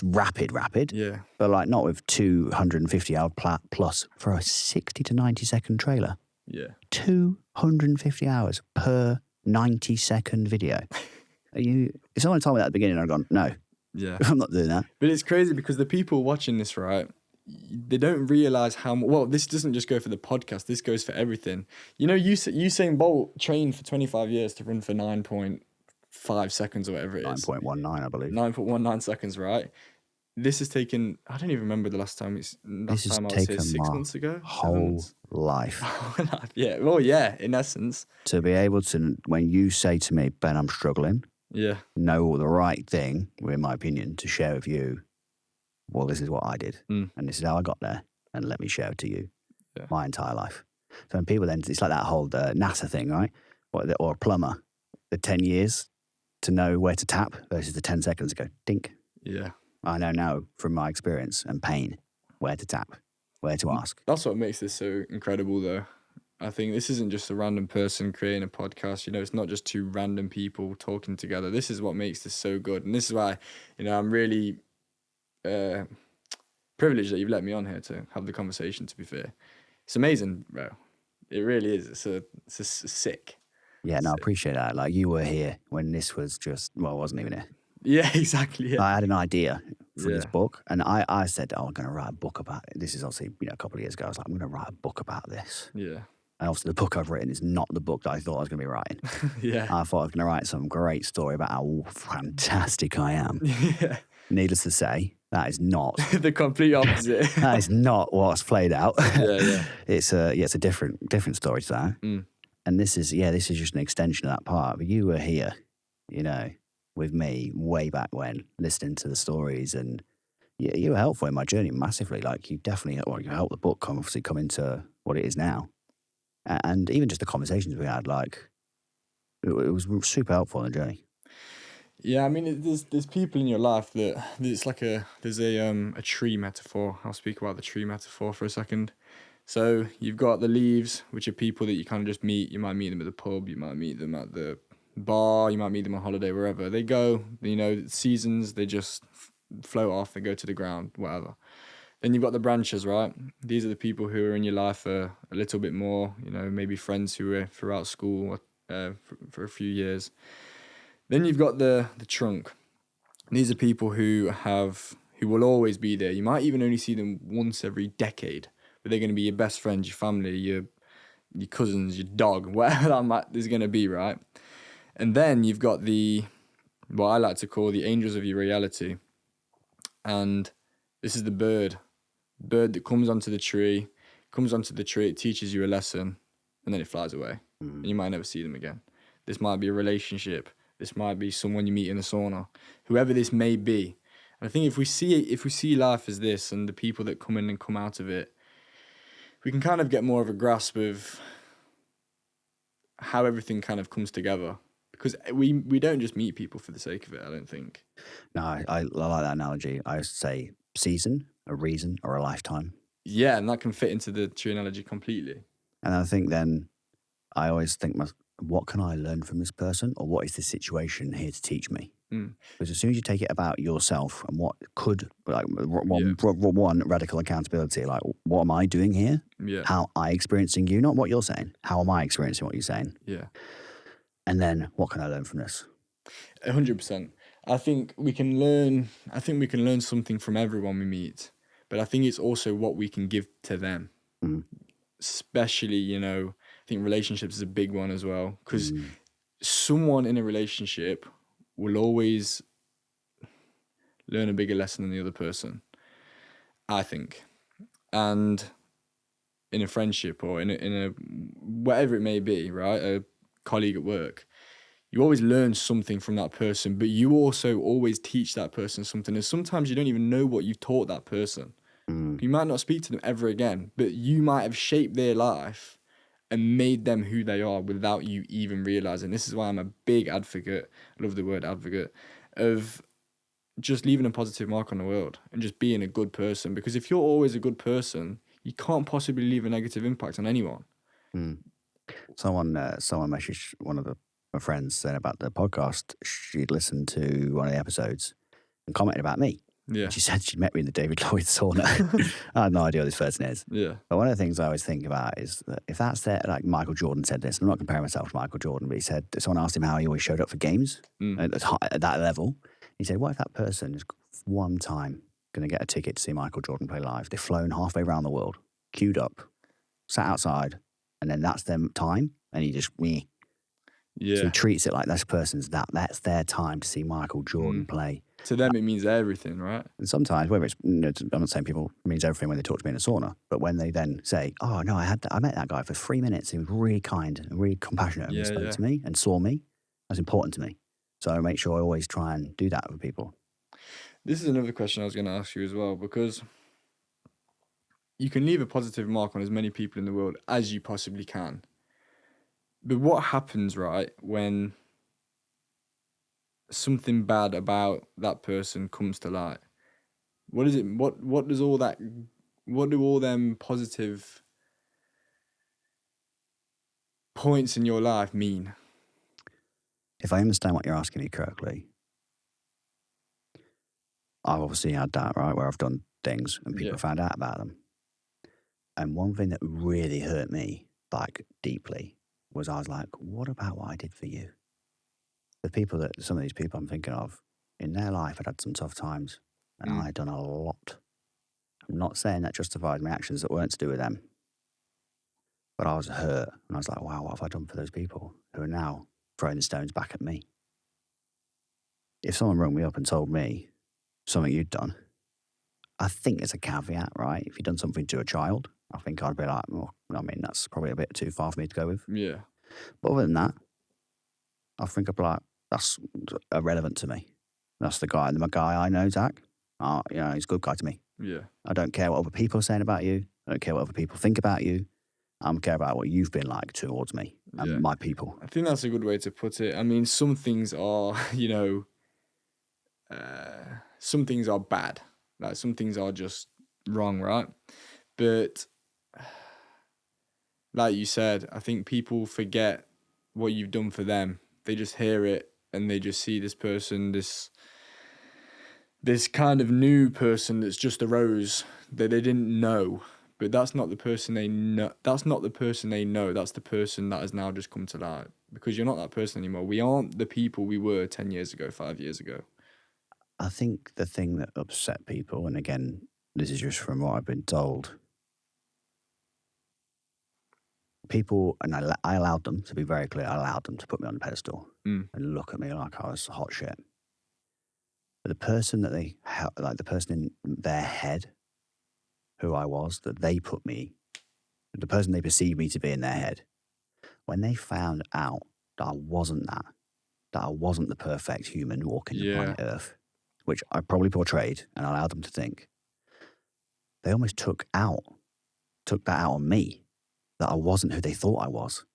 rapid, Yeah. but like not with 250 hour plus for a 60 to 90 second trailer. Yeah. 250 hours per 90 second video. If someone told me that at the beginning, I'd gone, no, Yeah. I'm not doing that. But it's crazy because the people watching this, right, they don't realize how well, this doesn't just go for the podcast, this goes for everything. You know, Usain Bolt trained for 25 years to run for 9.5 seconds or whatever it is. 9.19, I believe. 9.19 seconds, right? This has taken, I don't even remember the last time This I has was here, taken 6 my months ago? 7 whole months? life Yeah, well, yeah, in essence. to be able to, when you say to me, Ben, I'm struggling, Yeah. know the right thing, in my opinion, to share with you, well, this is what I did, and this is how I got there, and let me share it to you, my entire life. So when people then, it's like that whole NASA thing, right? Or a plumber, the 10 years to know where to tap versus the 10 seconds ago, dink. Yeah. I know now from my experience and pain where to tap, where to ask. That's what makes this so incredible, though. I think this isn't just a random person creating a podcast. You know, it's not just two random people talking together. This is what makes this so good. And this is why, you know, I'm really privileged that you've let me on here to have the conversation, to be fair. It's amazing, bro. It really is. It's sick. Yeah, no, I appreciate that. Like, you were here when this was just, well, I wasn't even here. Yeah, exactly. Yeah. I had an idea for this Yeah. book, and I said, oh, I'm going to write a book about it. This is obviously, a couple of years ago. I was like, I'm going to write a book about this. Yeah. And obviously the book I've written is not the book that I thought I was going to be writing. Yeah. I thought I was going to write some great story about how fantastic I am. Yeah. Needless to say, that is not The complete opposite. that is not what's played out. Yeah. It's a different story to that. Mm. And this is just an extension of that part. But you were here, with me way back when, listening to the stories, and you were helpful in my journey massively. Like, you definitely you helped the book come into what it is now. And even just the conversations we had, like, it was super helpful in the journey. Yeah, I mean, there's people in your life that it's like there's a tree metaphor. I'll speak about the tree metaphor for a second. So you've got the leaves, which are people that you kind of just meet. You might meet them at the pub, you might meet them at the bar, you might meet them on holiday, wherever they go. Seasons, they just float off, they go to the ground, whatever. Then you've got the branches, right? These are the people who are in your life a little bit more, maybe friends who were throughout school for a few years. Then you've got the trunk. These are people who will always be there. You might even only see them once every decade, but they're going to be your best friends, your family, your cousins, your dog, whatever that is going to be, right? And then you've got what I like to call the angels of your reality. And this is the bird that comes onto the tree, it teaches you a lesson, and then it flies away. And you might never see them again. This might be a relationship. This might be someone you meet in the sauna, whoever this may be. And I think if we see life as this, and the people that come in and come out of it, we can kind of get more of a grasp of how everything kind of comes together. Because we don't just meet people for the sake of it, I don't think. No, I like that analogy. I used to say season, a reason, or a lifetime. Yeah, and that can fit into the tree analogy completely. And I think then I always think, what can I learn from this person, or what is the situation here to teach me? Because as soon as you take it about yourself and what could, like, one radical accountability, like, what am I doing here? Yeah. How am I experiencing you? Not what you're saying. How am I experiencing what you're saying? Yeah. And then what can I learn from this? 100%. I think we can learn something from everyone we meet, but I think it's also what we can give to them. Especially, I think relationships is a big one as well, because someone in a relationship will always learn a bigger lesson than the other person, I think. And in a friendship or in a whatever it may be, right? A colleague at work, you always learn something from that person, but you also always teach that person something. And sometimes you don't even know what you've taught that person. You might not speak to them ever again, but you might have shaped their life and made them who they are without you even realizing. This is why I'm a big advocate, I love the word advocate, of just leaving a positive mark on the world and just being a good person. Because if you're always a good person, you can't possibly leave a negative impact on anyone. Someone messaged one of my friends saying about the podcast. She'd listened to one of the episodes and commented about me. Yeah. She said she'd met me in the David Lloyd sauna. I had no idea what this person is. Yeah. But one of the things I always think about is that if that's there, like Michael Jordan said this, I'm not comparing myself to Michael Jordan, but he said, someone asked him how he always showed up for games at that level. He said, what if that person is one time going to get a ticket to see Michael Jordan play live? They've flown halfway around the world, queued up, sat outside, and then that's their time, and he just, meh. Yeah. So he treats it like this person's that's their time to see Michael Jordan play. To them, it means everything, right? And sometimes, whether it's, I'm not saying people means everything when they talk to me in a sauna, but when they then say, oh no, I met that guy for 3 minutes. He was really kind and really compassionate and spoke to me and saw me. That's important to me. So I make sure I always try and do that with people. This is another question I was going to ask you as well, because you can leave a positive mark on as many people in the world as you possibly can. But what happens, right, when something bad about that person comes to light? What is it? What does all that? What do all them positive points in your life mean? If I understand what you're asking me correctly, I've obviously had that, right, where I've done things and people found out about them. And one thing that really hurt me, like, deeply, was I was like, what about what I did for you? Some of these people I'm thinking of, in their life had some tough times, and I had done a lot. I'm not saying that justifies my actions that weren't to do with them, but I was hurt, and I was like, wow, what have I done for those people who are now throwing the stones back at me? If someone rung me up and told me something you'd done, I think there's a caveat, right? If you'd done something to a child, I think I'd be like, well, I mean, that's probably a bit too far for me to go with. Yeah. But other than that, I think I'd be like, that's irrelevant to me. That's the guy I know, Zach. He's a good guy to me. Yeah. I don't care what other people are saying about you. I don't care what other people think about you. I care about what you've been like towards me and my people. I think that's a good way to put it. I mean, some things are, some things are bad. Like, some things are just wrong, right? But like you said, I think people forget what you've done for them. They just hear it and they just see this person, this kind of new person that's just arose that they didn't know. But that's not the person they know. That's not the person they know. That's the person that has now just come to light. Because you're not that person anymore. We aren't the people we were 10 years ago, 5 years ago. I think the thing that upset people, and again, this is just from what I've been told, people, and I allowed them, to be very clear, I allowed them to put me on the pedestal and look at me like I was hot shit. But the person that they, like the person in their head, who I was, that they put me, the person they perceived me to be in their head, when they found out that I wasn't that I wasn't the perfect human walking the planet Earth, which I probably portrayed and allowed them to think, they almost took that out on me, that I wasn't who they thought I was.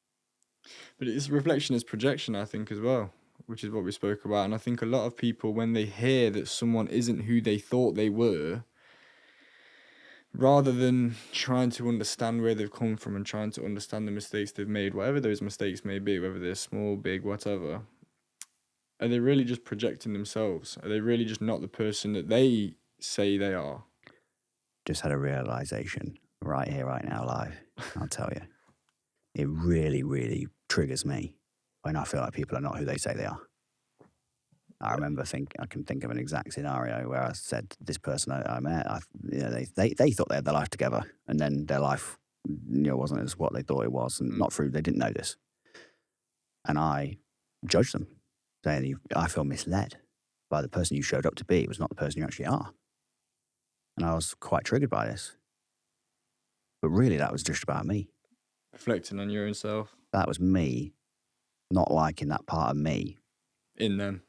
But it's reflection is projection, I think, as well, which is what we spoke about. And I think a lot of people, when they hear that someone isn't who they thought they were, rather than trying to understand where they've come from and trying to understand the mistakes they've made, whatever those mistakes may be, whether they're small, big, whatever, are they really just projecting themselves? Are they really just not the person that they say they are? Just had a realization right here, right now, live. I'll tell you. It really, really triggers me when I feel like people are not who they say they are. I remember I can think of an exact scenario where I said this person I met, they thought they had their life together, and then their life wasn't as what they thought it was, and not through, they didn't know this. And I judged them, saying, I feel misled by the person you showed up to be. It was not the person you actually are. And I was quite triggered by this. But really, that was just about me. Reflecting on your own self. That was me not liking that part of me. In them.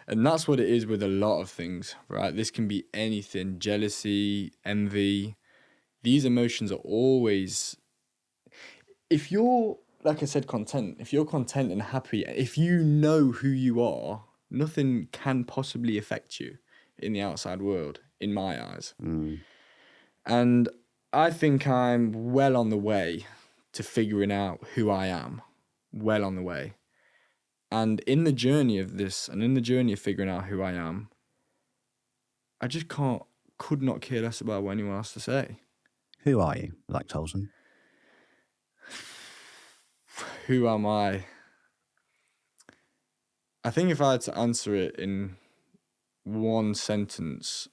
And that's what it is with a lot of things, right? This can be anything. Jealousy, envy. These emotions are always... If you're, like I said, content. If you're content and happy, if you know who you are, nothing can possibly affect you in the outside world, in my eyes. And I think I'm well on the way to figuring out who I am. Well on the way. And in the journey of this, and in the journey of figuring out who I am, I just could not care less about what anyone has to say. Who are you, Zak Towlson? Who am I? I think if I had to answer it in one sentence,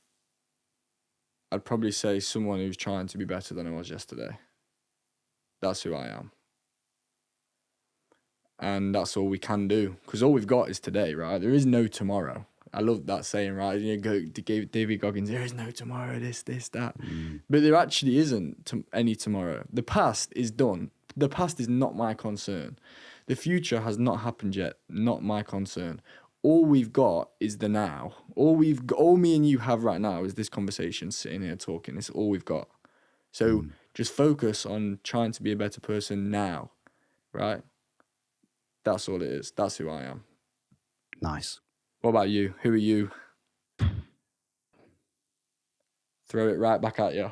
I'd probably say someone who's trying to be better than I was yesterday. That's who I am. And that's all we can do. Because all we've got is today, right? There is no tomorrow. I love that saying, right? David Goggins, there is no tomorrow, this, that. But there actually isn't any tomorrow. The past is done. The past is not my concern. The future has not happened yet. Not my concern. All we've got is the now. All me and you have right now is this conversation, sitting here talking. It's all we've got. So just focus on trying to be a better person now, right? That's all it is. That's who I am. Nice. What about you? Who are you? Throw it right back at you.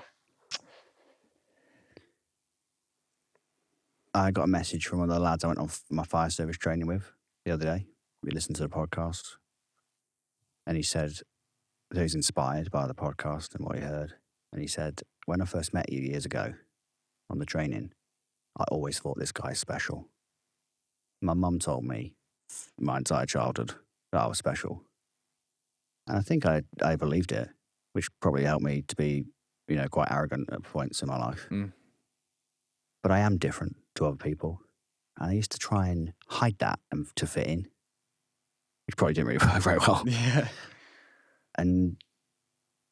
I got a message from one of the lads I went on my fire service training with the other day. We listened to the podcast. And he said that he was inspired by the podcast and what he heard. And he said, when I first met you years ago on the training, I always thought this guy's special. My mum told me my entire childhood that I was special. And I think I believed it, which probably helped me to be, quite arrogant at points in my life. But I am different to other people. And I used to try and hide that and to fit in, which probably didn't really work very well. Yeah. And,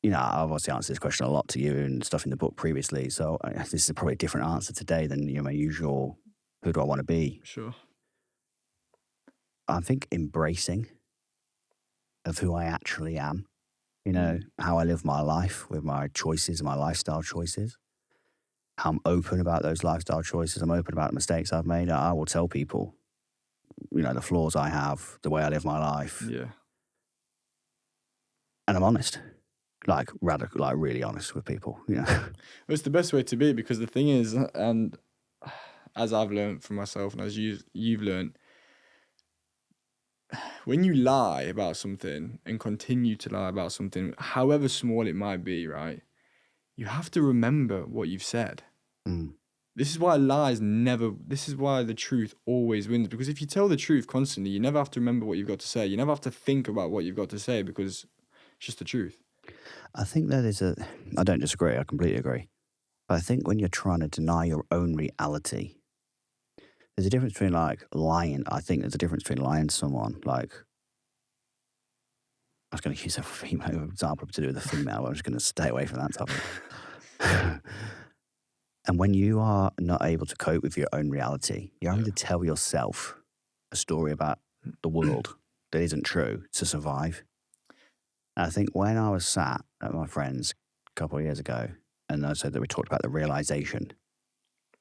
I've obviously answered this question a lot to you and stuff in the book previously. So this is probably a different answer today than my usual, who do I want to be? Sure. I think embracing of who I actually am, how I live my life with my choices, my lifestyle choices. How I'm open about those lifestyle choices. I'm open about the mistakes I've made. I will tell people, the flaws I have, the way I live my life. Yeah. And I'm honest, really honest with people, Well, it's the best way to be, because the thing is, and as I've learned from myself and as you've learned, when you lie about something and continue to lie about something, however small it might be, right, you have to remember what you've said. This is why this is why the truth always wins. Because if you tell the truth constantly, you never have to remember what you've got to say. You never have to think about what you've got to say, because it's just the truth. I think I don't disagree, I completely agree. But I think when you're trying to deny your own reality, there's a difference between lying. I think there's a difference between lying to someone. I was going to use a female example to do with a female, but I'm just going to stay away from that topic. And when you are not able to cope with your own reality, you're having to tell yourself a story about the world that isn't true to survive. And I think when I was sat at my friend's a couple of years ago, and I said that we talked about the realisation,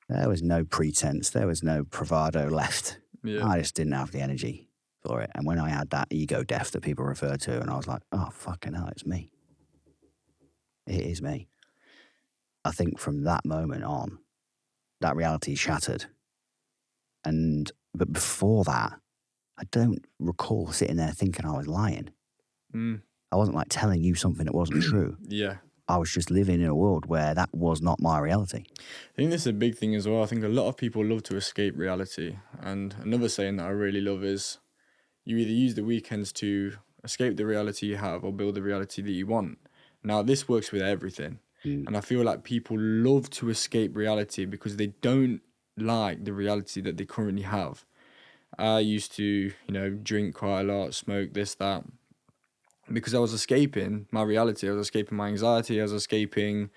there was no pretense, there was no bravado left. Yeah. I just didn't have the energy for it. And when I had that ego death that people refer to, and I was like, oh, fucking hell, it's me. It is me. I think from that moment on, that reality shattered. But before that, I don't recall sitting there thinking I was lying. I wasn't telling you something that wasn't true. Yeah. I was just living in a world where that was not my reality. I think this is a big thing as well. I think a lot of people love to escape reality. And another saying that I really love is, you either use the weekends to escape the reality you have or build the reality that you want. Now, this works with everything. And I feel like people love to escape reality because they don't like the reality that they currently have. I used to, drink quite a lot, smoke, this, that, because I was escaping my reality. I was escaping my anxiety. I was escaping,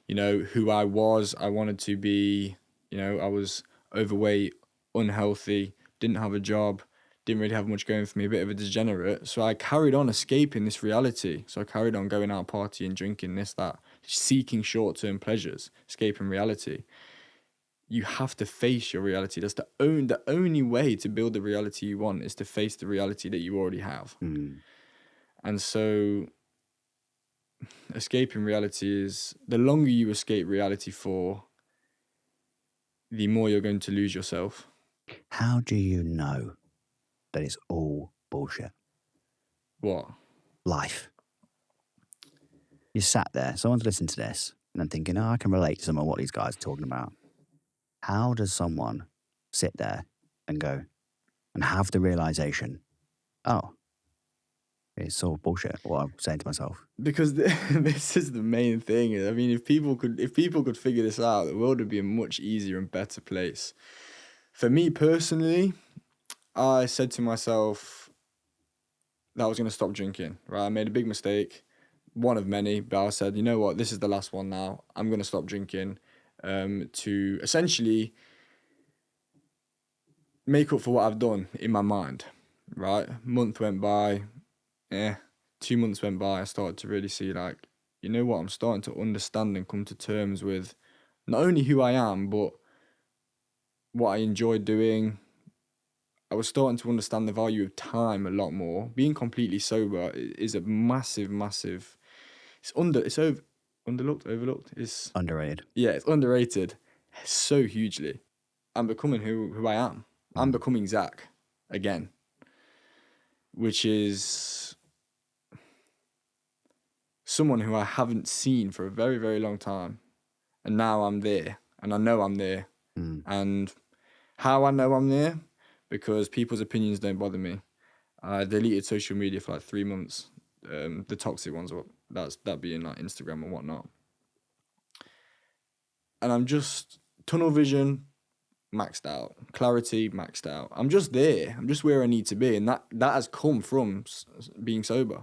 who I was. I wanted to be, I was overweight, unhealthy, didn't have a job, didn't really have much going for me, a bit of a degenerate. So I carried on escaping this reality. So I carried on going out partying, drinking, this, that, seeking short-term pleasures, escaping reality. You have to face your reality. That's the only way to build the reality you want is to face the reality that you already have. And so escaping reality is, the longer you escape reality for, the more you're going to lose yourself. How do you know that it's all bullshit? What? Life. You sat there, someone's listening to this, and I'm thinking, I can relate to some of what these guys are talking about. How does someone sit there and go and have the realization, oh, it's all bullshit, what I'm saying to myself? Because this is the main thing. I mean, if people could figure this out, the world would be a much easier and better place. For me personally, I said to myself that I was going to stop drinking, right? I made a big mistake, one of many, but I said, you know what, this is the last one now. I'm going to stop drinking to essentially make up for what I've done in my mind, right? Month went by, 2 months went by, I started to really see, like, you know what, I'm starting to understand and come to terms with not only who I am, but what I enjoy doing. I was starting to understand the value of time a lot more. Being completely sober is a massive, it's overlooked. It's underrated. Yeah, it's underrated so hugely. I'm becoming who I am. I'm becoming Zak again, which is someone who I haven't seen for a very, very long time. And now I'm there, and I know I'm there. And how I know I'm there? Because people's opinions don't bother me. I deleted social media for like 3 months. The toxic ones, that being like Instagram and whatnot. And I'm just tunnel vision, maxed out. Clarity, maxed out. I'm just there. I'm just where I need to be. And that has come from being sober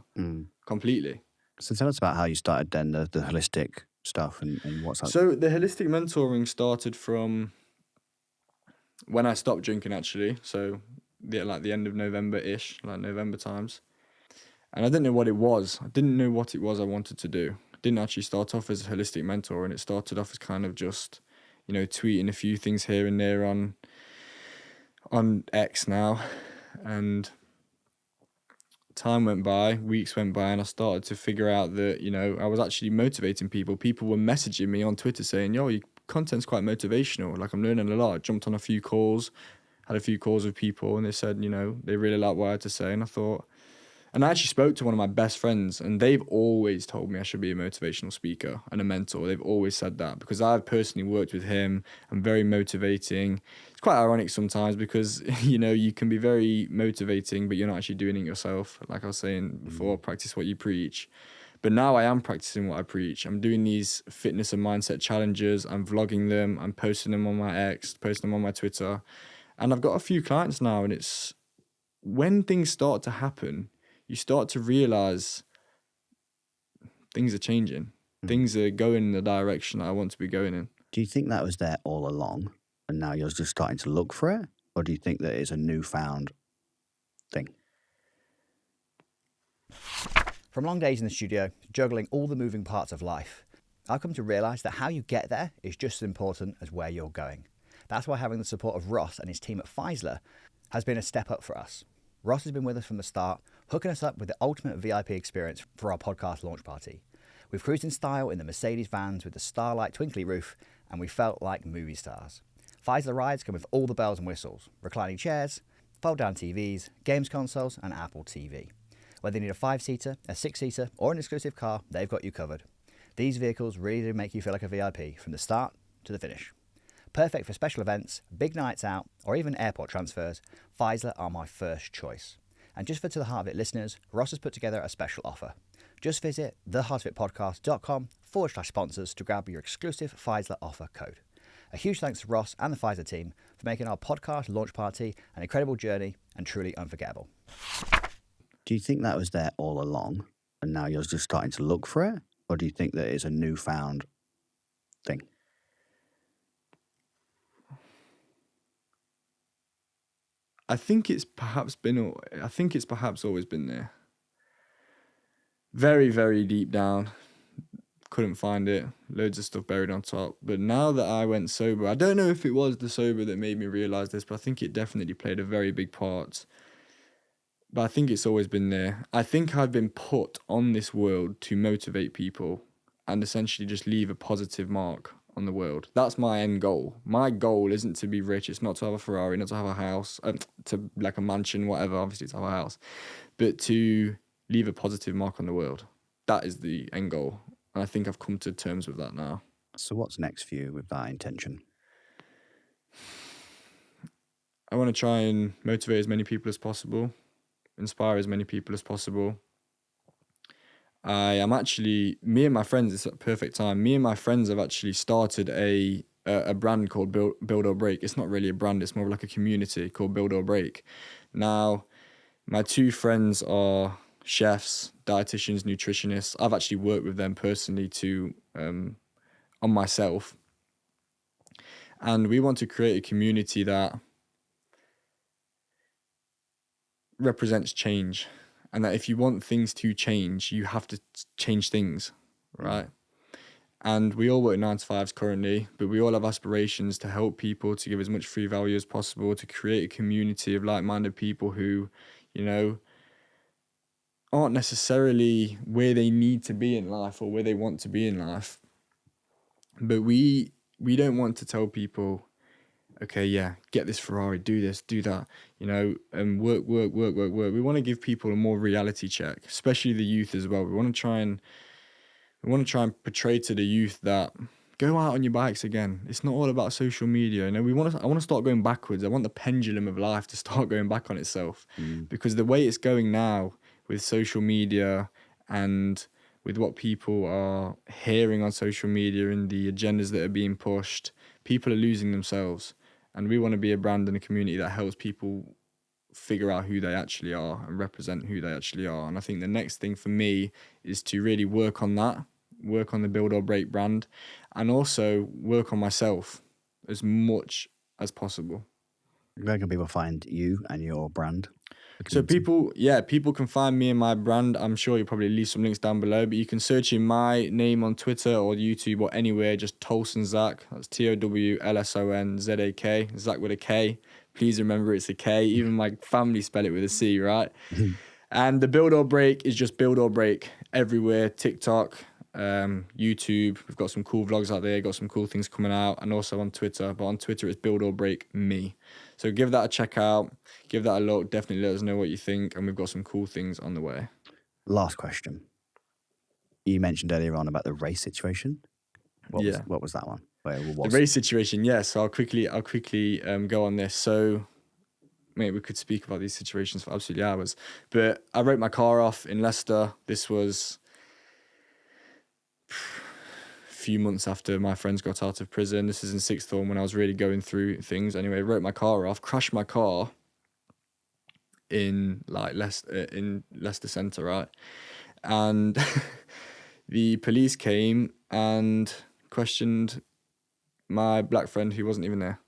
completely. So tell us about how you started then, the holistic stuff and what's that? So the holistic mentoring started from when I stopped drinking, actually. So the end of November-ish, like November times. And I didn't know what it was. I didn't know what it was I wanted to do. I didn't actually start off as a holistic mentor, and it started off as kind of just, tweeting a few things here and there on X now. And time went by, weeks went by, and I started to figure out that, I was actually motivating people. People were messaging me on Twitter saying, yo, your content's quite motivational. Like, I'm learning a lot. I jumped on a few calls, had a few calls with people, and they said, they really liked what I had to say. And I thought, and I actually spoke to one of my best friends, and they've always told me I should be a motivational speaker and a mentor. They've always said that because I've personally worked with him. I'm very motivating. It's quite ironic sometimes because, you can be very motivating, but you're not actually doing it yourself. Like I was saying before, practice what you preach. But now I am practicing what I preach. I'm doing these fitness and mindset challenges. I'm vlogging them. I'm posting them on my X, posting them on my Twitter. And I've got a few clients now, and it's when things start to happen, you start to realize things are changing. Things are going in the direction that I want to be going in. Do you think that was there all along and now you're just starting to look for it? Or do you think that it's a newfound thing? From long days in the studio, juggling all the moving parts of life, I've come to realise that how you get there is just as important as where you're going. That's why having the support of Ross and his team at Faisler has been a step up for us. Ross has been with us from the start, hooking us up with the ultimate VIP experience for our podcast launch party. We've cruised in style in the Mercedes vans with the starlight twinkly roof, and we felt like movie stars. Faisler rides come with all the bells and whistles, reclining chairs, fold-down TVs, games consoles, and Apple TV. Whether you need a 5-seater, a 6-seater, or an exclusive car, they've got you covered. These vehicles really do make you feel like a VIP from the start to the finish. Perfect for special events, big nights out, or even airport transfers, Faisler are my first choice. And just for To The Heart of It listeners, Ross has put together a special offer. Just visit theheartofitpodcast.com/sponsors to grab your exclusive Pfizer offer code. A huge thanks to Ross and the Pfizer team for making our podcast launch party an incredible journey and truly unforgettable. Do you think that was there all along and now you're just starting to look for it? Or do you think that it's a newfound thing? I think it's perhaps always been there. Very, very deep down. Couldn't find it. Loads of stuff buried on top. But now that I went sober, I don't know if it was the sober that made me realise this, but I think it definitely played a very big part. But I think it's always been there. I think I've been put on this world to motivate people and essentially just leave a positive mark on the world. That's my end goal. My goal isn't to be rich. It's not to have a Ferrari, not to have a house, to like a mansion, whatever, obviously to have a house, but to leave a positive mark on the world. That is the end goal. And I think I've come to terms with that now. So what's next for you with that intention? I want to try and motivate as many people as possible, inspire as many people as possible. I am actually, me and my friends, it's a perfect time. Me and my friends have actually started a brand called Build or Break. It's not really a brand, it's more like a community called Build or Break. Now, my two friends are chefs, dietitians, nutritionists. I've actually worked with them personally on myself. And we want to create a community that represents change. And that if you want things to change, you have to change things, right? And we all work 9 to 5s currently, but we all have aspirations to help people, to give as much free value as possible, to create a community of like-minded people who, you know, aren't necessarily where they need to be in life or where they want to be in life. But we don't want to tell people, okay, yeah, get this Ferrari, do this, do that, you know, and work. We want to give people a more reality check, especially the youth as well. We want to try and portray to the youth that go out on your bikes again. It's not all about social media. You know, I want to start going backwards. I want the pendulum of life to start going back on itself, because the way it's going now with social media and with what people are hearing on social media and the agendas that are being pushed, people are losing themselves. And we want to be a brand and a community that helps people figure out who they actually are and represent who they actually are. And I think the next thing for me is to really work on that, work on the Build or Break brand, and also work on myself as much as possible. Where can people find you and your brand? So people can find me and my brand. I'm sure you'll probably leave some links down below, but you can search in my name on Twitter or YouTube or anywhere, just Towlson Zak. That's TOWLSONZAK, Zak with a K. Please remember it's a K. Even my family spell it with a C, right? And the Build or Break is just Build or Break everywhere. TikTok, YouTube. We've got some cool vlogs out there, got some cool things coming out, and also on Twitter. But on Twitter, it's Build or Break Me. So give that a check out, give that a look. Definitely let us know what you think, and we've got some cool things on the way. Last question. You mentioned earlier on about the race situation. What was that one? The race situation, yes. So I'll quickly go on this. So, mate, we could speak about these situations for absolutely hours. But I wrote my car off in Leicester. This was few months after my friends got out of prison. This is in sixth form when I was really going through things. Anyway, wrote my car off, crashed my car in Leicester Centre, right? And the police came and questioned my black friend who wasn't even there.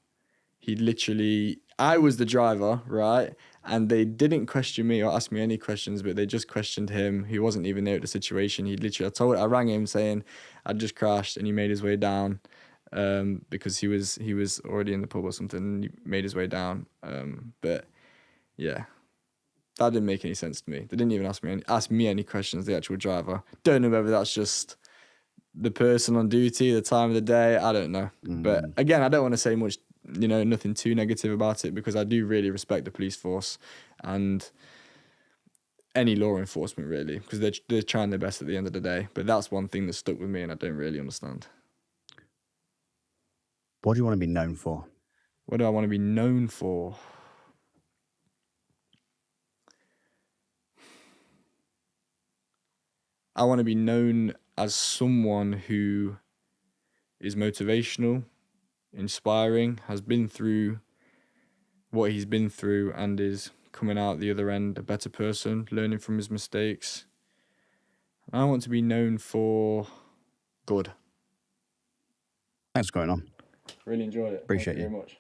I was the driver, right? And they didn't question me or ask me any questions, but they just questioned him. He wasn't even there at the situation. I rang him saying I'd just crashed, and he made his way down because he was already in the pub or something, and he made his way down. But yeah, that didn't make any sense to me. They didn't even ask me any questions, the actual driver. Don't know whether that's just the person on duty, the time of the day, I don't know. But again, I don't want to say much, nothing too negative about it, because I do really respect the police force and any law enforcement, really, because they're trying their best at the end of the day. But that's one thing that stuck with me and I don't really understand. What do you want to be known for? What do I want to be known for? I want to be known as someone who is motivational, inspiring, has been through what he's been through and is coming out the other end a better person, learning from his mistakes. I want to be known for good. Thanks for going on. Really enjoyed it. Appreciate Thank you you. very much.